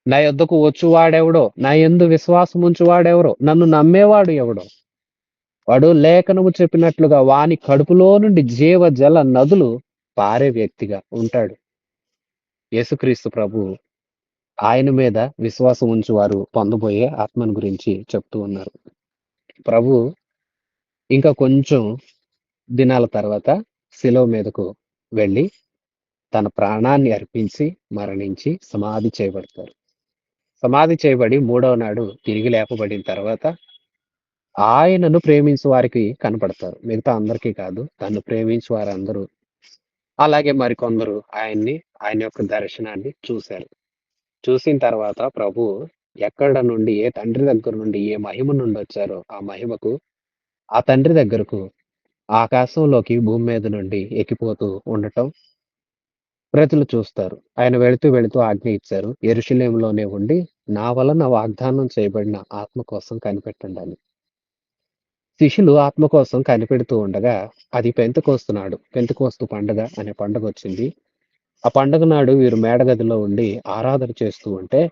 నా యొద్దకు వచ్చువాడెవడో, నా యందు విశ్వాసముంచువాడెవరో, నన్ను నమ్మేవాడు ఎవడో, వాడు లేఖనము చెప్పినట్లుగా వాని కడుపులో నుండి జీవజల నదులు పారే వ్యక్తిగా ఉంటాడు." యేసుక్రీస్తు ప్రభువు ఆయన మీద విశ్వాసం ఉంచువారు పొందబోయే ఆత్మను గురించి చెప్తూ ఉన్నారు. ప్రభువు ఇంకా కొంచెం దినాల తర్వాత శిలువ మీదకు వెళ్ళి తన ప్రాణాన్ని అర్పించి, మరణించి సమాధి చేయబడతారు. సమాధి చేయబడి మూడవ నాడు తిరిగి లేపబడిన తర్వాత ఆయనను ప్రేమించు వారికి కనపడతారు. మిగతా అందరికీ కాదు. తన్ను ప్రేమించు వారందరూ అలాగే మరికొందరు ఆయన యొక్క దర్శనాన్ని చూశారు. చూసిన తర్వాత ప్రభువు ఎక్కడ నుండి, ఏ తండ్రి దగ్గర నుండి, ఏ మహిమ నుండి వచ్చారో ఆ మహిమకు, ఆ తండ్రి దగ్గరకు ఆకాశంలోకి భూమి మీద నుండి ఎక్కిపోతూ ఉండటం ప్రజలు చూస్తారు. ఆయన వెళుతూ ఆజ్ఞ ఇచ్చారు. యెరూషలేములోనే ఉండి నా వలన వాగ్దానం చేయబడిన ఆత్మ కోసం కనిపెట్టండని. శిష్యులు ఆత్మ కోసం కనిపెడుతూ ఉండగా అది పెంతెకోస్తు నాడు. పెంతెకోస్తు పండుగ అనే పండుగొచ్చింది. ఆ పండుగ నాడు వీరు మేడగదిలో ఉండి ఆరాధన చేస్తూ ఉంటే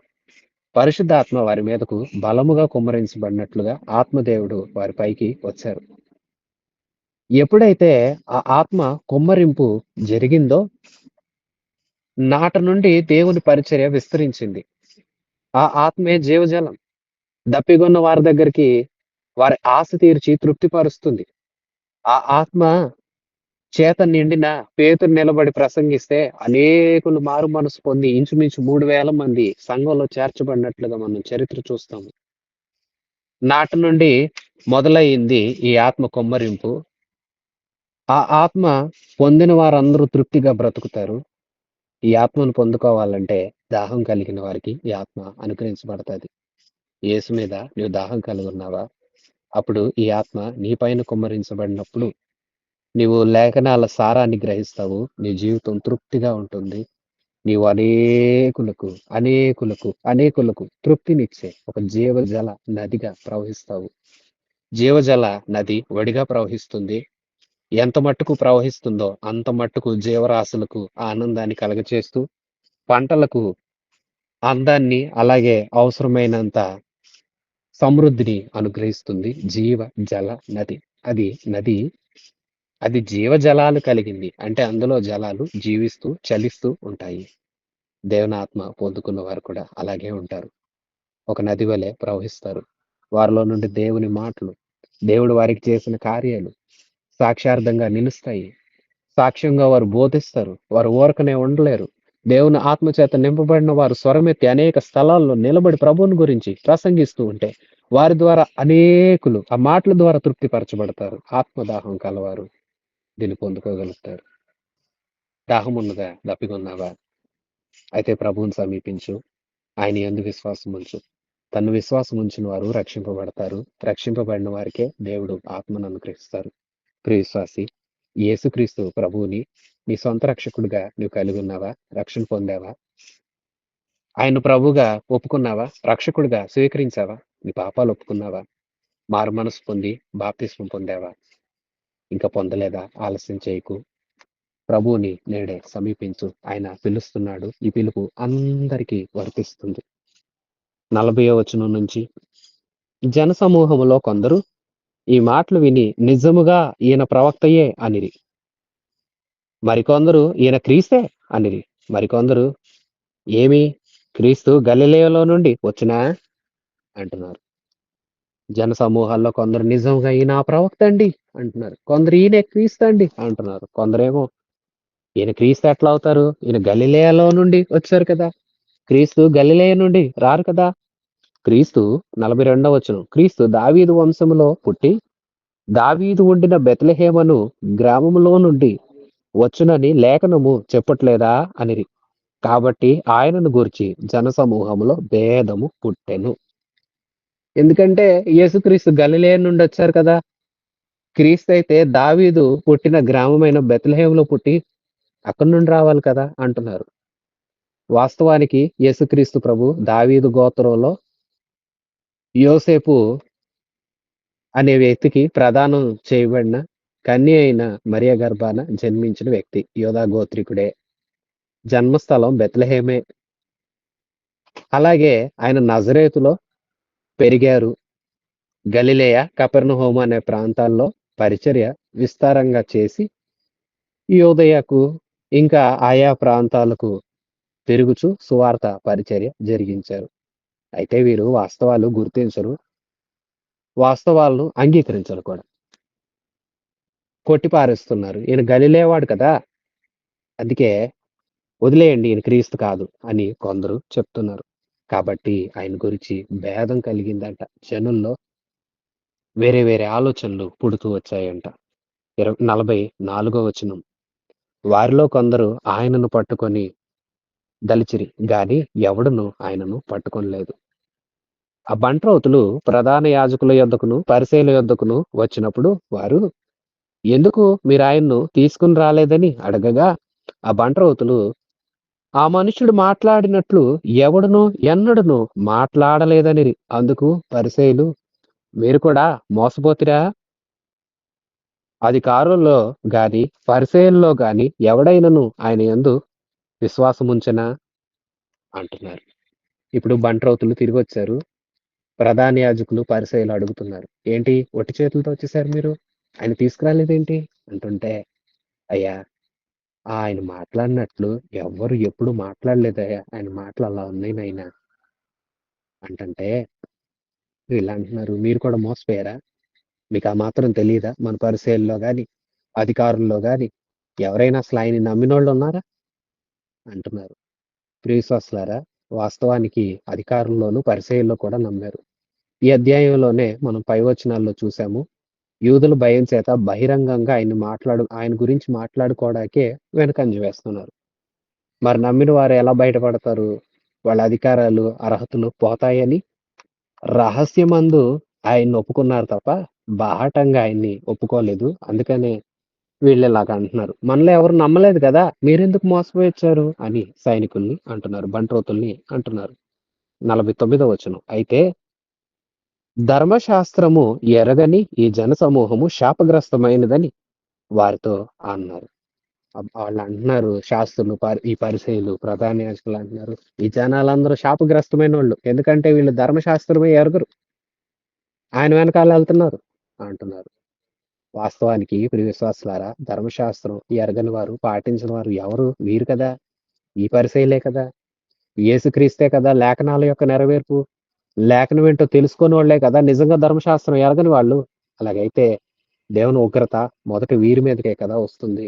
పరిశుద్ధాత్మ వారి మీదకు బలముగా కుమ్మరించబడినట్లుగా ఆత్మదేవుడు వారి పైకి వచ్చారు. ఎప్పుడైతే ఆ ఆత్మ కుమ్మరింపు జరిగిందో నాట నుండి దేవుని పరిచర్య విస్తరించింది. ఆ ఆత్మే జీవజలం. దప్పిగొన్న వారి దగ్గరికి వారి ఆశ తీర్చి తృప్తిపరుస్తుంది. ఆ ఆత్మ చేత నిండిన పేతురు నిలబడి ప్రసంగిస్తే అనేకులు మారు మనసు పొంది ఇంచుమించు 3000 మంది సంఘంలో చేర్చబడినట్లుగా మనం చరిత్ర చూస్తాము. నాటి నుండి మొదలయింది ఈ ఆత్మ కుమ్మరింపు. ఆ ఆత్మ పొందిన వారందరూ తృప్తిగా బ్రతుకుతారు. ఈ ఆత్మను పొందుకోవాలంటే దాహం కలిగిన వారికి ఈ ఆత్మ అనుగ్రహించబడతది. యేసు మీద నీవు దాహం కలిగి ఉన్నావా? అప్పుడు ఈ ఆత్మ నీ పైన కుమ్మరించబడినప్పుడు నీవు లేఖనాల సారాన్ని గ్రహిస్తావు. నీ జీవితం తృప్తిగా ఉంటుంది. నీవు అనేకులకు తృప్తినిచ్చే ఒక జీవజల నదిగా ప్రవహిస్తావు. జీవజల నది ఒడిగా ప్రవహిస్తుంది. ఎంత మట్టుకు ప్రవహిస్తుందో అంత మట్టుకు జీవరాశులకు ఆనందాన్ని కలగచేస్తూ, పంటలకు అందాన్ని, అలాగే అవసరమైనంత సమృద్ధిని అనుగ్రహిస్తుంది. జల నది. అది నది అది జీవజలాలు కలిగింది. అంటే అందులో జలాలు జీవిస్తూ, చలిస్తూ ఉంటాయి. దేవుని ఆత్మ పొందుకున్న వారు కూడా అలాగే ఉంటారు. ఒక నది వలె ప్రవహిస్తారు. వారిలో నుండి దేవుని మాటలు, దేవుడు వారికి చేసిన కార్యాలు, సాక్ష్యార్థంగా నిలుస్తాయి. సాక్ష్యంగా వారు బోధిస్తారు. వారు ఊరకనే ఉండలేరు. దేవుని ఆత్మచేత నింపబడిన వారు స్వరమెత్తి అనేక స్థలాల్లో నిలబడి ప్రభువుని గురించి ప్రసంగిస్తూ ఉంటే, వారి ద్వారా అనేకులు ఆ మాటల ద్వారా తృప్తిపరచబడతారు. ఆత్మదాహం కలవారు దీన్ని పొందుకోగలుగుతారు. దాహమున్నదా? దప్పిగొన్నావా? అయితే ప్రభువుని సమీపించు. ఆయన యందు విశ్వాసముంచు. తన్ను విశ్వాసముంచిన వారు రక్షింపబడతారు. రక్షింపబడిన వారికే దేవుడు ఆత్మను అనుగ్రహిస్తారు. ప్రియ విశ్వాసి, యేసుక్రీస్తు ప్రభువుని నీ సొంత రక్షకుడిగా నువ్వు కలిగి ఉన్నావా? రక్షణ పొందావా? ఆయన ప్రభువుగా ఒప్పుకున్నావా? రక్షకుడిగా స్వీకరించావా? నీ పాపాలు ఒప్పుకున్నావా? మారుమనసు పొంది బాప్తిస్మం పొందావా? ఇంకా పొందలేదా? ఆలస్యం చేయకు. ప్రభువుని నేడే సమీపించు. ఆయన పిలుస్తున్నాడు. ఈ పిలుపు అందరికీ వర్తిస్తుంది. 40వ వచనం నుంచి జనసమూహములో కొందరు ఈ మాటలు విని నిజముగా ఈయన ప్రవక్తయే అనిరి. మరికొందరు ఈయన క్రీస్తే అనిరి. మరికొందరు ఏమి క్రీస్తు గలిలయలో నుండి వచ్చినా అంటున్నారు. జన సమూహాల్లో కొందరు నిజంగా ఈయన ఆ ప్రవక్త అండి అంటున్నారు. కొందరు ఈయన క్రీస్తు అండి అంటున్నారు. కొందరేమో ఈయన క్రీస్తు ఎట్లా అవుతారు? ఈయన గలిలయలో నుండి వచ్చారు కదా! క్రీస్తు గలిలయ నుండి రారు కదా! క్రీస్తు 42వ వచనం. క్రీస్తు దావీదు వంశములో పుట్టి దావీదు ఉండిన బెత్లెహేమను గ్రామములో నుండి వచ్చునని లేఖనము చెప్పట్లేదా అనిరి. కాబట్టి ఆయనను గూర్చి జనసమూహములో భేదము పుట్టెను. ఎందుకంటే యేసుక్రీస్తు గలిలయ నుండి వచ్చారు కదా! క్రీస్తు అయితే దావీదు పుట్టిన గ్రామమైన బెత్లెహేములో పుట్టి అక్కడి నుండి రావాలి కదా అంటున్నారు. వాస్తవానికి యేసుక్రీస్తు ప్రభు దావీదు గోత్రంలో యోసేపు అనే వ్యక్తికి ప్రదానం చేయబడిన కన్య అయిన మరియ గర్భాన జన్మించిన వ్యక్తి. యోధా గోత్రికుడే. జన్మస్థలం బెత్లెహేమే. అలాగే ఆయన నజరేతులో పెరిగారు. గలిలయ, కపెర్నహూము అనే ప్రాంతాల్లో పరిచర్య విస్తారంగా చేసి యూదయకు ఇంకా ఆయా ప్రాంతాలకు తిరుగుచూ సువార్త పరిచర్య జరిగించారు. అయితే వీరు వాస్తవాలు గుర్తించరు. వాస్తవాలను అంగీకరించరు కూడా. కొట్టిపారేస్తున్నారు. ఈయన గలిలయవాడు కదా! అందుకే వదిలేయండి ఈయన క్రీస్తు కాదు అని కొందరు చెప్తున్నారు. కాబట్టి ఆయన గురించి భేదం కలిగిందంట. జనుల్లో వేరే వేరే ఆలోచనలు పుడుతూ వచ్చాయంట. 44వ వచనం. వారిలో కొందరు ఆయనను పట్టుకొని దలిచిరి గాని ఎవడును ఆయనను పట్టుకొనలేదు. ఆ బంట్రోతులు ప్రధాన యాజకుల యొద్దకును పరిసయ్యుల యొద్దకును వచ్చినప్పుడు వారు ఎందుకు మీరు ఆయన్ను తీసుకుని రాలేదని అడగగా ఆ బంట్రోతులు ఆ మనుషుడు మాట్లాడినట్లు ఎవడును ఎన్నడును మాట్లాడలేదనిరి. అందుకు పరిసయ్యులు మీరు కూడా మోసపోతిరా? అధికారుల్లో గాని పరిసయ్యుల్లో గాని ఎవడైనను ఆయన యందు విశ్వాసముంచెనా అంటున్నారు. ఇప్పుడు బంట్రోతులు తిరిగొచ్చారు. ప్రధాన యాజకులు, పరిసయ్యులు అడుగుతున్నారు. ఏంటి ఒట్టి చేతులతో వచ్చేసారు మీరు? ఆయన తీసుకురాలేదేంటి? అంటుంటే, అయ్యా ఆయన మాట్లాడినట్లు ఎవ్వరు ఎప్పుడు మాట్లాడలేదయ్యా. ఆయన మాటలు అలా ఉన్నాయి నాయనా అంటంటే, వీళ్ళంటున్నారు మీరు కూడా మోసపోయారా? మీకు ఆ మాత్రం తెలీదా? మన పరిసయ్యుల్లో గాని, అధికారుల్లో గాని ఎవరైనా అసలు ఆయన్ని నమ్మినోళ్ళున్నారా? అంటున్నారు. ప్రియ విశ్వాసులారా, వాస్తవానికి అధికారుల్లోను, పరిసయ్యుల్లో కూడా నమ్మారు. ఈ అధ్యాయంలోనే మనం పై వచనాల్లో చూసాము. యూదుల భయం చేత బహిరంగంగా ఆయన గురించి మాట్లాడుకోవడానికే వెనకంజ వేస్తున్నారు. మరి నమ్మిన వారు ఎలా బయటపడతారు? వాళ్ళ అధికారాలు, అర్హతలు పోతాయని రహస్యమందు ఆయన్ని ఒప్పుకున్నారు తప్ప, బాహాటంగా ఆయన్ని ఒప్పుకోలేదు. అందుకనే వీళ్ళిలాగ అంటున్నారు. మనలో ఎవరు నమ్మలేదు కదా! మీరెందుకు మోసపోయొచ్చారు? అని సైనికుల్ని అంటున్నారు. బంట్రోతుల్ని అంటున్నారు. 49వ వచనం. అయితే ధర్మశాస్త్రము ఎరగని ఈ జనసమూహము శాపగ్రస్తమైనదని వారితో అన్నారు. వాళ్ళంటున్నారు శాస్త్రులు, ఈ పరిసయ్యులు, ప్రధాన యాజకులు అంటున్నారు, ఈ జనాలందరూ శాపగ్రస్తమైనోళ్ళు. ఎందుకంటే వీళ్ళు ధర్మశాస్త్రమే ఎరగరు. ఆయన వెనకాల ఎళ్తున్నారు అంటున్నారు. వాస్తవానికి ప్రియ విశ్వాసులారా, ధర్మశాస్త్రం ఎరగని వారు, పాటించని వారు ఎవరు? వీరు కదా! ఈ పరిసయ్యులే కదా! యేసుక్రీస్తే కదా లేఖనాల యొక్క నెరవేర్పు. లేఖనం ఏంటో తెలుసుకోనోళ్ళే కదా నిజంగా ధర్మశాస్త్రం ఎరగని వాళ్ళు. అలాగైతే దేవుని ఉగ్రత మొదట వీరి మీదకే కదా వస్తుంది.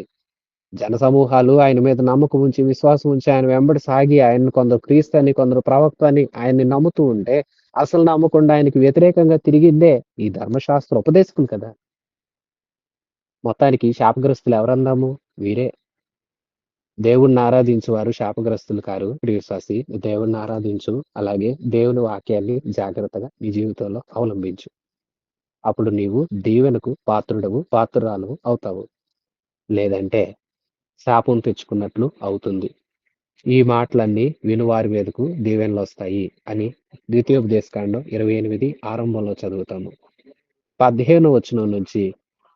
జనసమూహాలు ఆయన మీద నమ్మకం ఉంచి, విశ్వాసం ఉంచి, ఆయన వెంబడి సాగి, ఆయన్ని కొందరు క్రీస్తని, కొందరు ప్రవక్త అని ఆయన్ని నమ్ముతూ ఉంటే, అసలు నమ్మకుండా ఆయనకి వ్యతిరేకంగా తిరిగిందే ఈ ధర్మశాస్త్ర ఉపదేశకులు కదా! మొత్తానికి శాపగ్రస్తులు ఎవరందాము? వీరే. దేవుణ్ణి ఆరాధించువారు శాపగ్రస్తులు కారు ప్రియ విశ్వాసి. దేవుణ్ణి ఆరాధించు. అలాగే దేవుని వాక్యాన్ని జాగ్రత్తగా నీ జీవితంలో అవలంబించు. అప్పుడు నీవు దీవెనకు పాత్రుడవు, పాత్రురాలువు అవుతావు. లేదంటే శాపం తెచ్చుకున్నట్లు అవుతుంది. ఈ మాటలన్నీ వినువారి మీదకు దీవెనలొస్తాయి అని ద్వితీయోపదేశకాండం 28 ఆరంభంలో చదువుతాము. 15వ వచనం నుంచి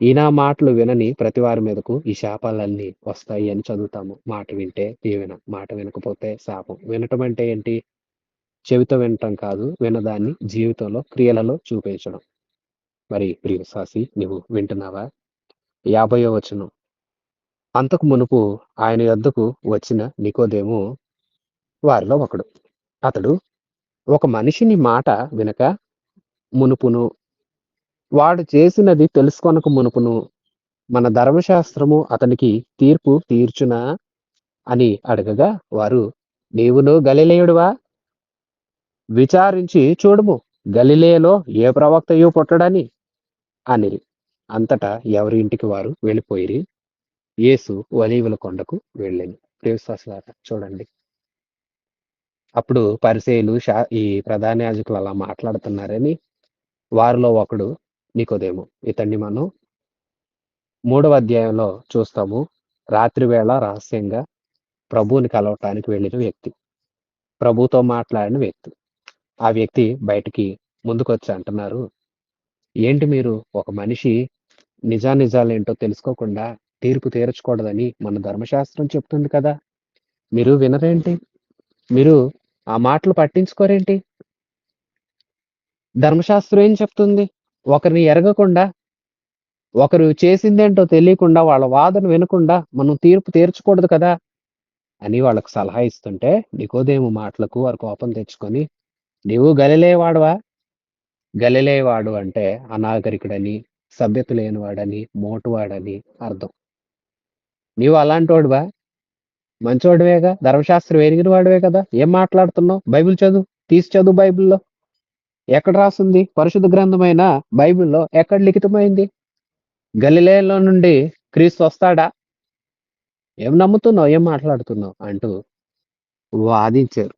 ఈ నా మాటలు వినని ప్రతి వారి మీదకు ఈ శాపాలన్నీ వస్తాయి అని చదువుతాము. మాట వింటే దీవెన, మాట వినకపోతే శాపం. వినటం అంటే ఏంటి? చెవితో వినటం కాదు, విన్నదాన్ని జీవితంలో క్రియలలో చూపించడం. మరి ప్రియ విశ్వాసి, నువ్వు వింటున్నావా? 50వ వచనం. అంతకు మునుపు ఆయన యొద్దకు వచ్చిన నికోదేము వారిలో ఒకడు. అతడు ఒక మనిషిని మాట వినక మునుపును, వాడు చేసినది తెలుసుకొనక మునుపును, మన ధర్మశాస్త్రము అతనికి తీర్పు తీర్చునా అని అడగగా, వారు, నీవును గలిలయుడివా? విచారించి చూడుము, గలిలయలో ఏ ప్రవక్తయు పుట్టడని అనిరి. అంతటా ఎవరి ఇంటికి వారు వెళ్ళిపోయిరి. యేసు ఒలీవల కొండకు వెళ్ళెను. ప్రియ విశ్వాసులారా, చూడండి. అప్పుడు పరిసయ్యులు, ఈ ప్రధాన యాజకులు అలా మాట్లాడుతున్నారని వారిలో ఒకడు నికోదేము. ఇతన్ని మనం 3వ అధ్యాయంలో చూస్తాము. రాత్రి వేళ రహస్యంగా ప్రభువుని కలవటానికి వెళ్ళిన వ్యక్తి. ప్రభువుతో మాట్లాడిన వ్యక్తి. ఆ వ్యక్తి బయటికి ముందుకొచ్చి అంటున్నారు, ఏంటి మీరు ఒక మనిషి నిజానిజాలేంటో తెలుసుకోకుండా తీర్పు తీర్చకూడదని మన ధర్మశాస్త్రం చెప్తుంది కదా! మీరు వినరేంటి? మీరు ఆ మాటలు పట్టించుకోరేంటి? ధర్మశాస్త్రం ఏం చెప్తుంది? ఒకరిని ఎరగకుండా, ఒకరు చేసిందేంటో తెలియకుండా, వాళ్ళ వాదన వినకుండా మనం తీర్పు తీర్చకూడదు కదా! అని వాళ్ళకి సలహా ఇస్తుంటే, నికోదేము మాటలకు వారు కోపం తెచ్చుకొని, నీవు గలిలయవాడవా? గలిలయవాడు అంటే అనాగరికుడని, సభ్యత లేనివాడని, మోటువాడని అర్థం. నీవు అలాంటోడివా? మంచోడివేగా, ధర్మశాస్త్రం ఎరిగిన వాడివే కదా! ఏం మాట్లాడుతున్నావు? బైబిల్ చదువు. తీసి చదువు బైబిల్‌లో. ఎక్కడ రాసుంది? పరిశుద్ధ గ్రంథమైన బైబిల్‌లో ఎక్కడ లిఖితమైంది? గలిలయలో నుండి క్రీస్తు వస్తాడా? ఏం నమ్ముతున్నావు? ఏం మాట్లాడుతున్నావు? అంటూ వాదించారు.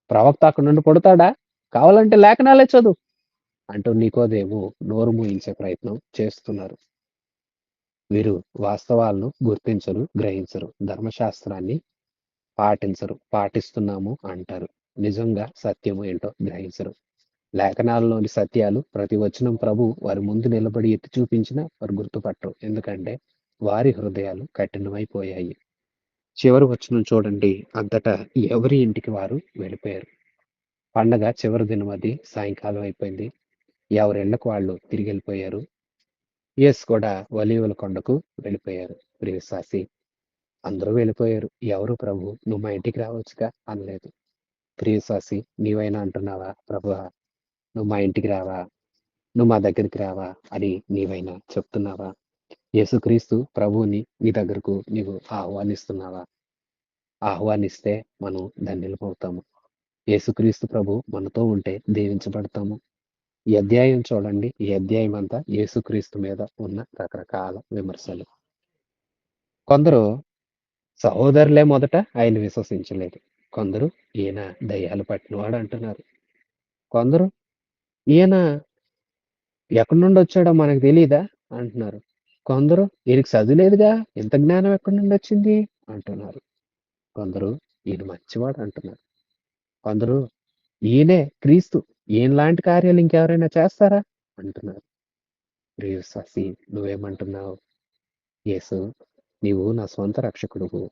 ప్రవక్త అక్కడి నుండి పుడతాడా? కావాలంటే లేఖనాలే చదువు అంటూ నికోదేము నోరు మూయించే ప్రయత్నం చేస్తున్నారు. వీరు వాస్తవాలను గుర్తించరు, గ్రహించరు. ధర్మశాస్త్రాన్ని పాటించరు. పాటిస్తున్నాము అంటారు. నిజంగా సత్యము ఏంటో గ్రహించరు. లేఖనాలలోని సత్యాలు ప్రతి వచనం ప్రభు వారి ముందు నిలబడి ఎత్తి చూపించినా వారు గుర్తుపట్టరు. ఎందుకంటే వారి హృదయాలు కఠినమైపోయాయి. చివరి వచనం చూడండి. అంతటా ఎవరి ఇంటికి వారు వెళ్ళిపోయారు. పండగ చివరి దినం అది. సాయంకాలం అయిపోయింది. ఎవరిళ్ళకు వాళ్ళు తిరిగి వెళ్ళిపోయారు. యేసు కూడా ఒలీవల కొండకు వెళ్ళిపోయారు. ప్రియ విశ్వాసి, అందరూ వెళ్ళిపోయారు. ఎవరు ప్రభు నువ్వు మా ఇంటికి రావచ్చుగా అనలేదు. ప్రియ విశ్వాసి, నీవైనా అంటున్నావా, ప్రభువా నువ్వు మా ఇంటికి రావా, నువ్వు మా దగ్గరికి రావా అని నీవైనా చెప్తున్నావా? యేసుక్రీస్తు ప్రభువుని నీ దగ్గరకు నీవు ఆహ్వానిస్తున్నావా? ఆహ్వానిస్తే మనం ధన్యులమవుతాము. యేసుక్రీస్తు ప్రభు మనతో ఉంటే దీవించబడతాము. ఈ అధ్యాయం చూడండి. ఈ అధ్యాయం అంతా యేసుక్రీస్తు మీద ఉన్న రకరకాల విమర్శలు. కొందరు సహోదరులే మొదట ఆయన విశ్వసించలేదు. కొందరు ఈయన దయ్యాలు పట్టినవాడు అంటున్నారు. కొందరు ఈయన ఎక్కడి నుండి వచ్చాడో మనకు తెలీదా అంటున్నారు. కొందరు ఈయనకి చదువులేదుగా, ఇంత జ్ఞానం ఎక్కడి నుండి వచ్చింది అంటున్నారు. కొందరు ఈయన మంచివాడు అంటున్నారు. కొందరు ఈయనే క్రీస్తు, ఈయనలాంటి కార్యాలు ఇంకెవరైనా చేస్తారా అంటున్నారు. ప్రియ విశ్వాసి, నువ్వేమంటున్నావు? యేసు, నీవు నా స్వంత రక్షకుడువు,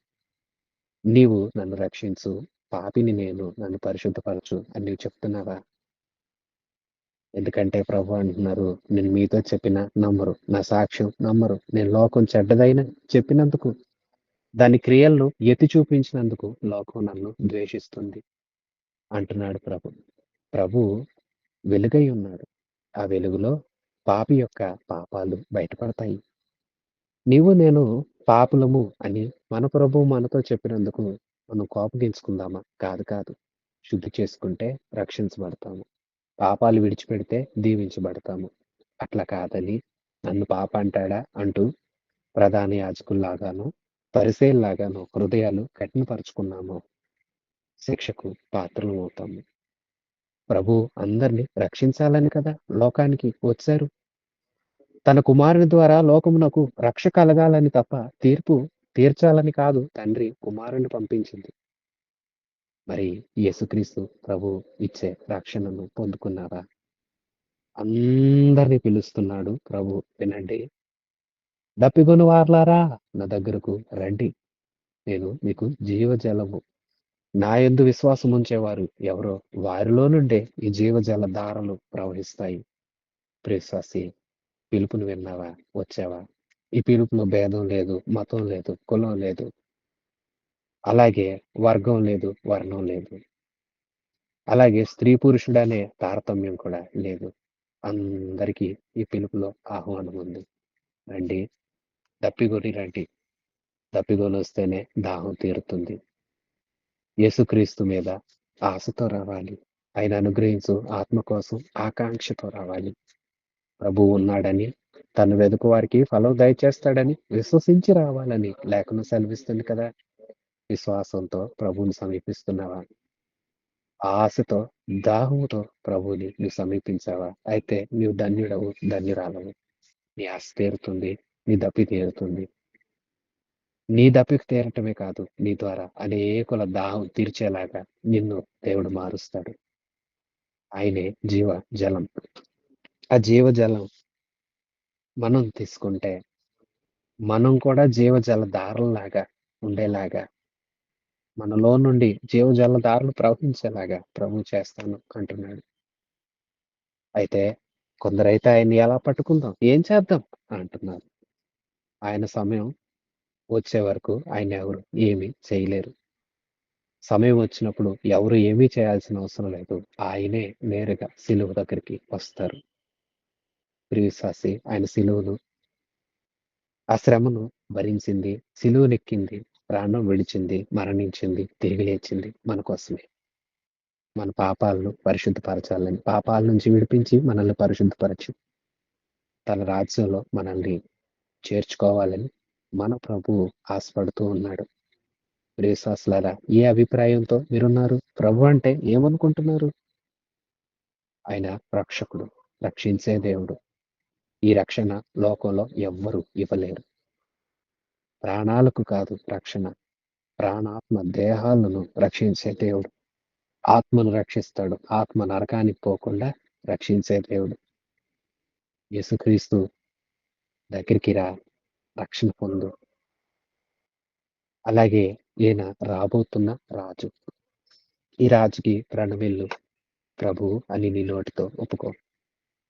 నీవు నన్ను రక్షించు, పాపిని నేను, నన్ను పరిశుద్ధపరచు అని నువ్వు చెప్తున్నావా? ఎందుకంటే ప్రభు అంటున్నారు, నేను మీతో చెప్పిన నమ్మరు, నా సాక్ష్యం నమ్మరు. నేను లోకం చెడ్డదైన చెప్పినందుకు, దాని క్రియలను ఎత్తి చూపించినందుకు లోకం నన్ను ద్వేషిస్తుంది అంటున్నాడు ప్రభు. ప్రభు వెలుగై ఉన్నాడు. ఆ వెలుగులో పాపి యొక్క పాపాలు బయటపడతాయి. నీవు నేను పాపులము అని మన ప్రభువు మనతో చెప్పినందుకు మనం కోపగించుకుందామా? కాదు కాదు. శుద్ధి చేసుకుంటే రక్షించబడతాము. పాపాలు విడిచిపెడితే దీవించబడతాము. అట్లా కాదని నన్ను పాప అంటాడా అంటూ ప్రధాన యాజకుల్లాగాను, పరిసయ్యుల్లాగాను హృదయాలు కఠినపరుచుకున్నామో శిక్షకు పాత్రులమవుతాము. ప్రభు అందరిని రక్షించాలని కదా లోకానికి వచ్చారు. తన కుమారుని ద్వారా లోకమునకు రక్ష కలగాలని తప్ప తీర్పు తీర్చాలని కాదు తండ్రి కుమారుని పంపించింది. మరి యేసుక్రీస్తు ప్రభు ఇచ్చే రక్షణను పొందుకున్నారా? అందరిని పిలుస్తున్నాడు ప్రభు. వినండి. దప్పిగొని వారలారా నా దగ్గరకు రండి. నేను మీకు జీవజలము. నా యందు విశ్వాసం ఉంచేవారు ఎవరో వారిలో నుండే ఈ జీవజల ధారలు ప్రవహిస్తాయి. ప్రియశ్వాసి, పిలుపుని విన్నావా? వచ్చావా? ఈ పిలుపులో భేదం లేదు, మతం లేదు, కులం లేదు, అలాగే వర్గం లేదు, వర్ణం లేదు, అలాగే స్త్రీ పురుషుడనే తారతమ్యం కూడా లేదు. అందరికీ ఈ పిలుపులో ఆహ్వానం ఉంది. రండి, దప్పిగొని రండి. దప్పిగొని వస్తేనే దాహం తీరుతుంది. యేసుక్రీస్తు మీద ఆశతో రావాలి. ఆయన అనుగ్రహించు ఆత్మ కోసం ఆకాంక్షతో రావాలి. ప్రభువు ఉన్నాడని, తను వెదుకు వారికి ఫలం దయచేస్తాడని విశ్వసించి రావాలని లేఖనం సెలవిస్తుంది కదా. విశ్వాసంతో ప్రభువుని సమీపిస్తున్నావా? ఆశతో, దాహముతో ప్రభువుని నువ్వు సమీపించావా? అయితే నీవు ధన్యుడవు, ధన్యురాలవు. నీ ఆశ తీరుతుంది, నీ దప్పి తీరుతుంది. నీ దప్పిక తీరటమే కాదు, నీ ద్వారా అనేకుల దాహం తీర్చేలాగా నిన్ను దేవుడు మారుస్తాడు. ఆయనే జీవ జలం. ఆ జీవజలం మనం తీసుకుంటే మనం కూడా జీవజల ధారల్లాగా ఉండేలాగా, మనలో నుండి జీవజల ధారలు ప్రవహించేలాగా ప్రభువు చేస్తాను అంటున్నాడు. అయితే కొందరైతే ఆయన్ని ఎలా పట్టుకుందాం? ఏం చేద్దాం? అంటున్నారు. ఆయన సమయం వచ్చే వరకు ఆయన ఎవరు ఏమీ చేయలేరు. సమయం వచ్చినప్పుడు ఎవరు ఏమీ చేయాల్సిన అవసరం లేదు. ఆయనే నేరుగా సిలువ దగ్గరికి వస్తారు. ప్రియ విశ్వాసి, ఆయన సిలువను, ఆ శ్రమను భరించింది, సిలువనెక్కింది, ప్రాణం విడిచింది, మరణించింది, తిరిగి లేచింది మన కోసమే. మన పాపాలను పరిశుద్ధపరచాలని, పాపాల నుంచి విడిపించి మనల్ని పరిశుద్ధపరచి తన రాజ్యంలో మనల్ని చేర్చుకోవాలని మన ప్రభువు ఆశపడుతూ ఉన్నాడు. ప్రియశ్వాసులారా, ఏ అభిప్రాయంతో మీరున్నారు? ప్రభు అంటే ఏమనుకుంటున్నారు? ఆయన రక్షకుడు, రక్షించే దేవుడు. ఈ రక్షణ లోకంలో ఎవ్వరు ఇవ్వలేరు. ప్రాణాలకు కాదు రక్షణ, ప్రాణాత్మ దేహాలను రక్షించే దేవుడు. ఆత్మను రక్షిస్తాడు. ఆత్మ నరకానికి పోకుండా రక్షించే దేవుడు. యేసుక్రీస్తు దగ్గరికి రా, రక్షణ పొందు. అలాగే ఈయన రాబోతున్న రాజు. ఈ రాజుకి ప్రణమిల్లు. ప్రభువు అని నీ నోటితో ఒప్పుకో.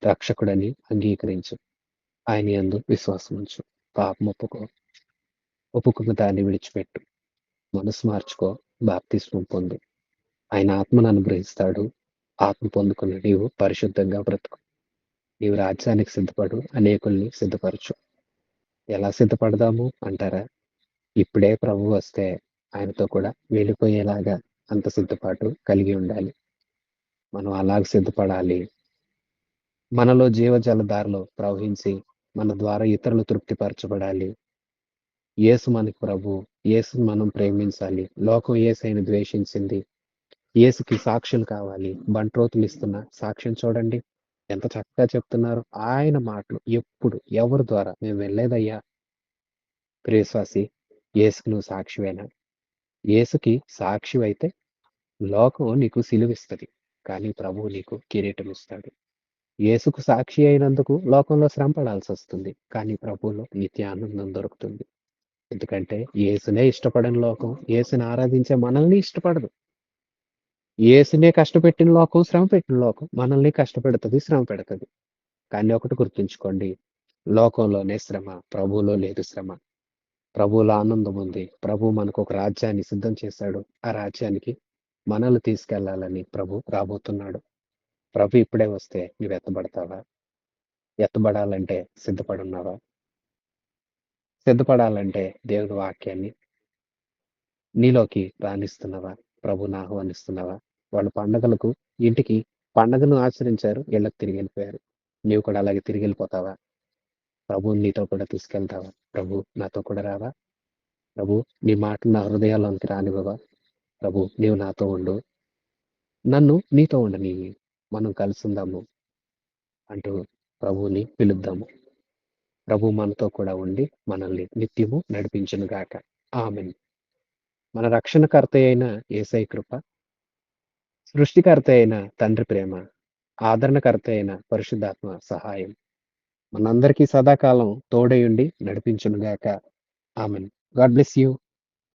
రక్షకుడని అంగీకరించు. ఆయన యందు విశ్వాసం ఉంచు. పాపం ఒప్పుకో. ఒప్పుకున్న దాన్ని విడిచిపెట్టు. మనసు మార్చుకో. బాప్తిస్మం పొందు. ఆయన ఆత్మను అనుగ్రహిస్తాడు. ఆత్మ పొందుకున్న నీవు పరిశుద్ధంగా బ్రతుకు. నీవు రాజ్యానికి సిద్ధపడు, అనేకుల్ని సిద్ధపరచు. ఎలా సిద్ధపడదాము అంటారా? ఇప్పుడే ప్రభు వస్తే ఆయనతో కూడా వెళ్ళిపోయేలాగా అంత సిద్ధపాటు కలిగి ఉండాలి. మనం అలాగ సిద్ధపడాలి. మనలో జీవజలధారలు ప్రవహించి మన ద్వారా ఇతరులు తృప్తిపరచబడాలి. యేసు మనకి ప్రభు. యేసుని మనం ప్రేమించాలి. లోకం యేసయ్యను ద్వేషించింది. యేసుకి సాక్షులు కావాలి. బంట్రోతులు ఇస్తున్న సాక్ష్యం చూడండి. ఎంత చక్కగా చెప్తున్నారు. ఆయన మాటలు ఎప్పుడు ఎవరి ద్వారా మేము వెళ్ళేదయ్యా. ప్రియశ్వాసి, యేసుకి నువ్వు సాక్షివేనా? యేసుకి సాక్షివైతే లోకం నీకు సిలువిస్తది. కానీ ప్రభువు నీకు కిరీటం ఇస్తాడు. యేసుకు సాక్షి అయినందుకు లోకంలో శ్రమ పడాల్సొస్తుంది. కానీ ప్రభువులో నిత్య ఆనందం దొరుకుతుంది. ఎందుకంటే యేసునే ఇష్టపడని లోకం యేసుని ఆరాధించే మనల్ని ఇష్టపడదు. యేసునే కష్టపెట్టిన లోకం, శ్రమ పెట్టిన లోకం మనల్ని కష్టపెడుతది, శ్రమ పెడతది. కానీ ఒకటి గుర్తుంచుకోండి, లోకంలోనే శ్రమ, ప్రభువులో లేదు శ్రమ. ప్రభువులో ఆనందం ఉంది. ప్రభువు మనకు ఒక రాజ్యాన్ని సిద్ధం చేశాడు. ఆ రాజ్యానికి మనల్ని తీసుకెళ్లాలని ప్రభు రాబోతున్నాడు. ప్రభు ఇప్పుడే వస్తే నువ్వు ఎత్తబడతావా? ఎత్తబడాలంటే సిద్ధపడున్నావా? సిద్ధపడాలంటే దేవుని వాక్యాన్ని నీలోకి రానిస్తున్నావా? ప్రభువుని ఆహ్వానిస్తున్నావా? వాళ్ళు పండగలకు ఇంటికి పండగను ఆచరించారు. ఇళ్ళకి తిరిగెళ్ళిపోయారు. నీవు కూడా అలాగే తిరిగెళ్ళిపోతావా? ప్రభువుని నీతో కూడా తీసుకెళ్తావా? ప్రభు నాతో కూడా రావా? ప్రభు నీ మాటలు నా హృదయాల్లోనికి రానివ్వవా? ప్రభు నీవు నాతో ఉండు. నన్ను నీతో ఉండనియ్యి. మనం కలిసుందాము అంటూ ప్రభువుని పిలుద్దాము. ప్రభు మనతో కూడా ఉండి మనల్ని నిత్యము నడిపించును గాక. ఆమేన్. మన రక్షణకర్త అయిన యేసయ్య కృప, సృష్టికర్త అయిన తండ్రి ప్రేమ, ఆదరణకర్త అయిన పరిశుద్ధాత్మ సహాయం మనందరికీ సదాకాలం తోడై ఉండి నడిపించును గాక. ఆమేన్. God bless you.